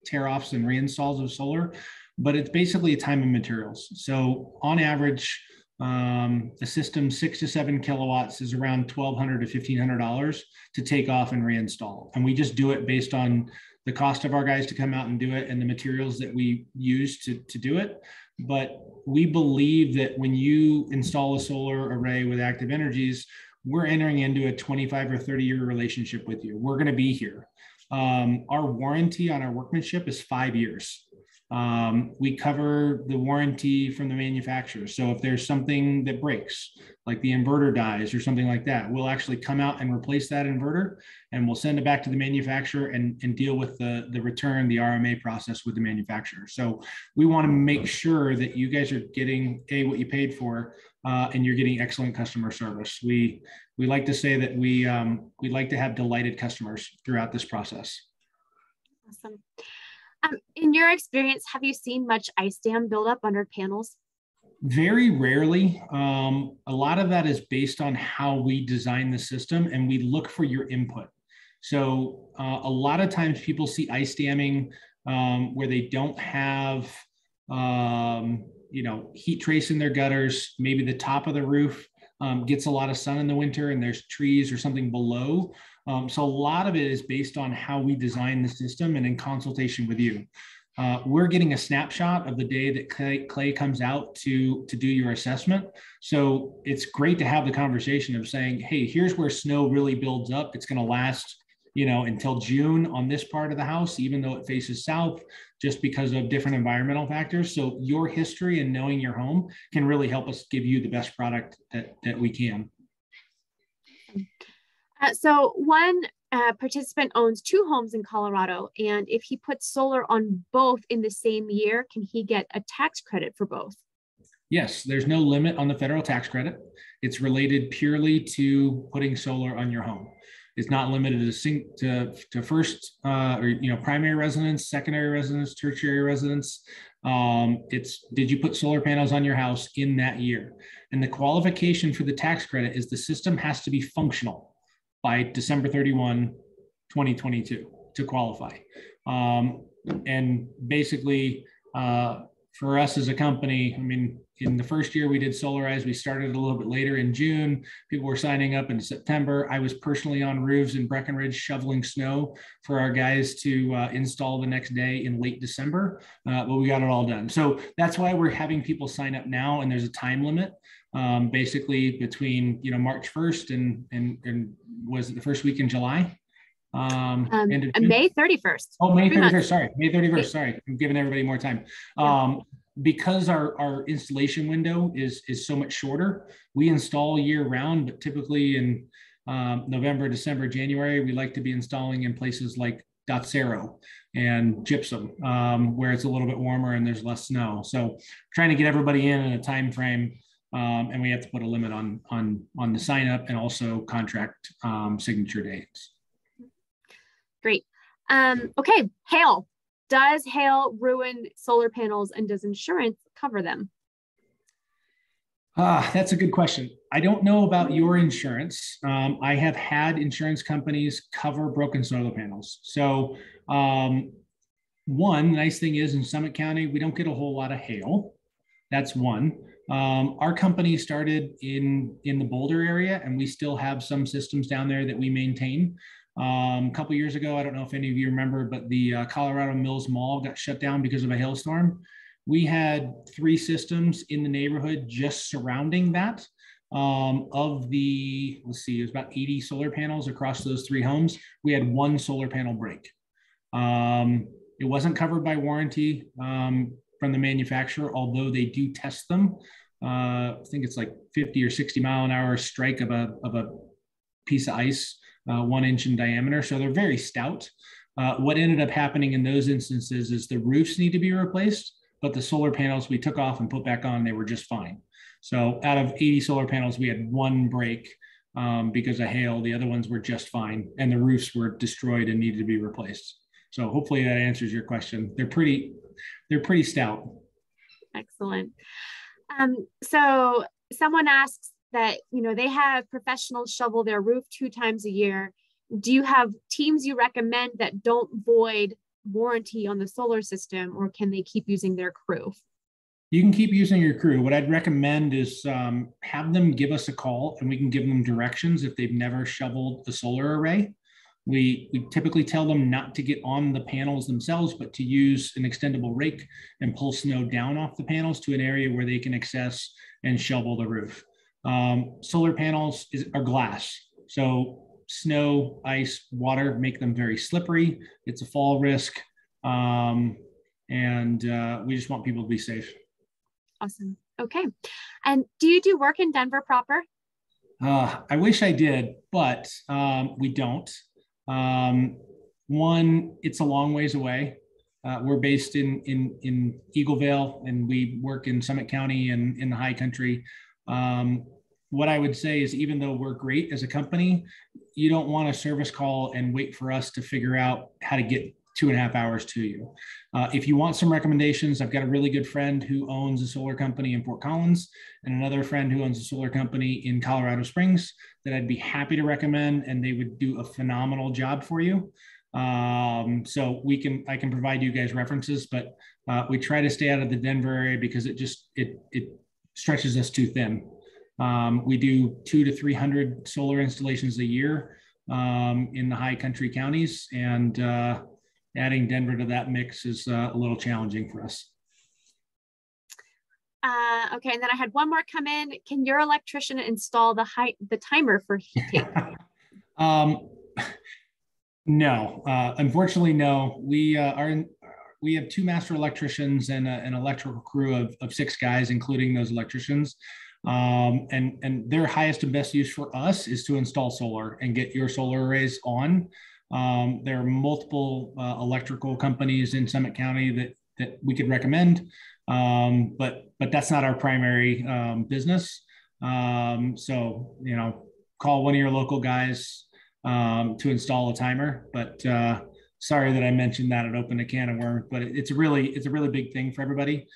tear-offs and reinstalls of solar, but it's basically a time and materials. So on average, a system 6 to 7 kilowatts is around $1,200 to $1,500 to take off and reinstall. And we just do it based on the cost of our guys to come out and do it and the materials that we use to do it. But we believe that when you install a solar array with Active Energies, we're entering into a 25 or 30-year relationship with you. We're going to be here. Our warranty on our workmanship is 5 years. We cover the warranty from the manufacturer. So if there's something that breaks, like the inverter dies or something like that, we'll actually come out and replace that inverter, and we'll send it back to the manufacturer and deal with the return, the RMA process with the manufacturer. So we want to make sure that you guys are getting what you paid for, and you're getting excellent customer service. We like to say that we like to have delighted customers throughout this process. Awesome. In your experience, have you seen much ice dam buildup under panels? Very rarely. A lot of that is based on how we design the system, and we look for your input. So a lot of times people see ice damming where they don't have heat trace in their gutters. Maybe the top of the roof gets a lot of sun in the winter and there's trees or something below. So a lot of it is based on how we design the system and in consultation with you. We're getting a snapshot of the day that clay comes out to do your assessment. So it's great to have the conversation of saying, hey, here's where snow really builds up. It's going to last, until June on this part of the house, even though it faces south, just because of different environmental factors. So your history and knowing your home can really help us give you the best product that we can. So one participant owns 2 homes in Colorado, and if he puts solar on both in the same year, can he get a tax credit for both? Yes, there's no limit on the federal tax credit. It's related purely to putting solar on your home. It's not limited to first primary residence, secondary residence, tertiary residence. It's did you put solar panels on your house in that year? And the qualification for the tax credit is the system has to be functional by December 31, 2022 to qualify. And basically, for us as a company, in the first year we did Solarize, we started a little bit later in June. People were signing up in September. I was personally on roofs in Breckenridge shoveling snow for our guys to install the next day in late December, but we got it all done. So that's why we're having people sign up now, and there's a time limit. Basically between March 1st and was it the first week in July? May 31st. Oh, May 31st. Sorry, May 31st. Sorry, I'm giving everybody more time. Because our installation window is so much shorter, we install year round, but typically in November, December, January, we like to be installing in places like Dotsero and gypsum, where it's a little bit warmer and there's less snow. So trying to get everybody in a time frame, and we have to put a limit on the sign up and also contract signature dates. Great. Okay, hail. Does hail ruin solar panels, and does insurance cover them? That's a good question. I don't know about your insurance. I have had insurance companies cover broken solar panels. So one nice thing is in Summit County, we don't get a whole lot of hail. That's one. Our company started in the Boulder area, and we still have some systems down there that we maintain. A couple of years ago, I don't know if any of you remember, but the Colorado Mills Mall got shut down because of a hailstorm. We had 3 systems in the neighborhood just surrounding that. Of the, let's see, it was about 80 solar panels across those 3 homes. We had 1 solar panel break. It wasn't covered by warranty from the manufacturer, although they do test them. I think it's like 50 or 60 mile an hour strike of a piece of ice. 1 inch in diameter. So they're very stout. What ended up happening in those instances is the roofs need to be replaced, but the solar panels we took off and put back on, they were just fine. So out of 80 solar panels, we had 1 break because of hail. The other ones were just fine, and the roofs were destroyed and needed to be replaced. So hopefully that answers your question. They're pretty stout. Excellent. So someone asks that, they have professionals shovel their roof 2 times a year. Do you have teams you recommend that don't void warranty on the solar system, or can they keep using their crew? You can keep using your crew. What I'd recommend is have them give us a call, and we can give them directions if they've never shoveled the solar array. We typically tell them not to get on the panels themselves, but to use an extendable rake and pull snow down off the panels to an area where they can access and shovel the roof. Solar panels are glass. So snow, ice, water make them very slippery. It's a fall risk. And we just want people to be safe. Awesome. Okay. And do you do work in Denver proper? I wish I did, but we don't. One, it's a long ways away. We're based in Eagleville, and we work in Summit County and in the high country. What I would say is, even though we're great as a company, you don't want a service call and wait for us to figure out how to get 2.5 hours to you. If you want some recommendations, I've got a really good friend who owns a solar company in Fort Collins and another friend who owns a solar company in Colorado Springs that I'd be happy to recommend, and they would do a phenomenal job for you. So I can provide you guys references, but we try to stay out of the Denver area because it stretches us too thin. We do 200 to 300 solar installations a year in the high country counties, and adding Denver to that mix is a little challenging for us. Okay, and then I had one more come in. Can your electrician install the timer for heat tape? No, unfortunately, no. We have 2 master electricians and an electrical crew of 6 guys, including those electricians. And their highest and best use for us is to install solar and get your solar arrays on. There are multiple electrical companies in Summit County that we could recommend, but that's not our primary business. So, call one of your local guys to install a timer. But sorry that I mentioned that. It opened a can of worms, but it's a really big thing for everybody.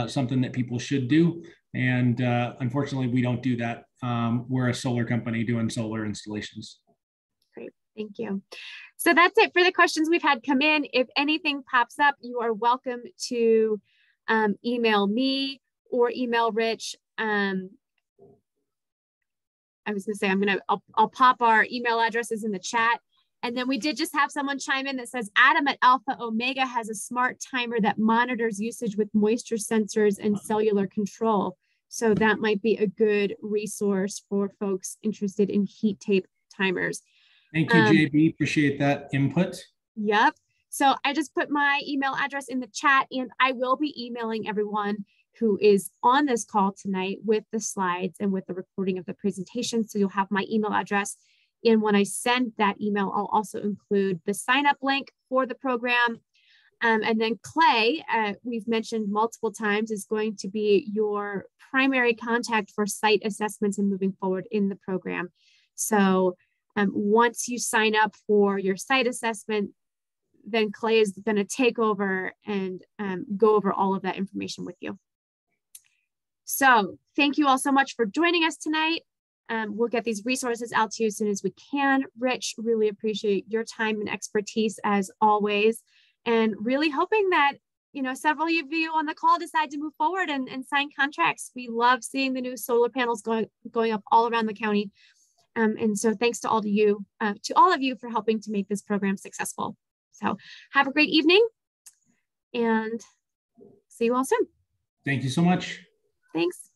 Something that people should do. And unfortunately, we don't do that. We're a solar company doing solar installations. Great, thank you. So that's it for the questions we've had come in. If anything pops up, you are welcome to email me or email Rich. I was going to say, I'll pop our email addresses in the chat. And then we did just have someone chime in that says, Adam at Alpha Omega has a smart timer that monitors usage with moisture sensors and cellular control. So that might be a good resource for folks interested in heat tape timers. Thank you, JB. Appreciate that input. Yep. So I just put my email address in the chat, and I will be emailing everyone who is on this call tonight with the slides and with the recording of the presentation. So you'll have my email address. And when I send that email, I'll also include the sign up link for the program. And then Clay, we've mentioned multiple times, is going to be your primary contact for site assessments and moving forward in the program. So once you sign up for your site assessment, then Clay is going to take over and go over all of that information with you. So thank you all so much for joining us tonight. We'll get these resources out to you as soon as we can. Rich, really appreciate your time and expertise as always, and really hoping that several of you on the call decide to move forward and sign contracts. We love seeing the new solar panels going up all around the county. And so thanks to all of you for helping to make this program successful. So have a great evening and see you all soon. Thank you so much. Thanks.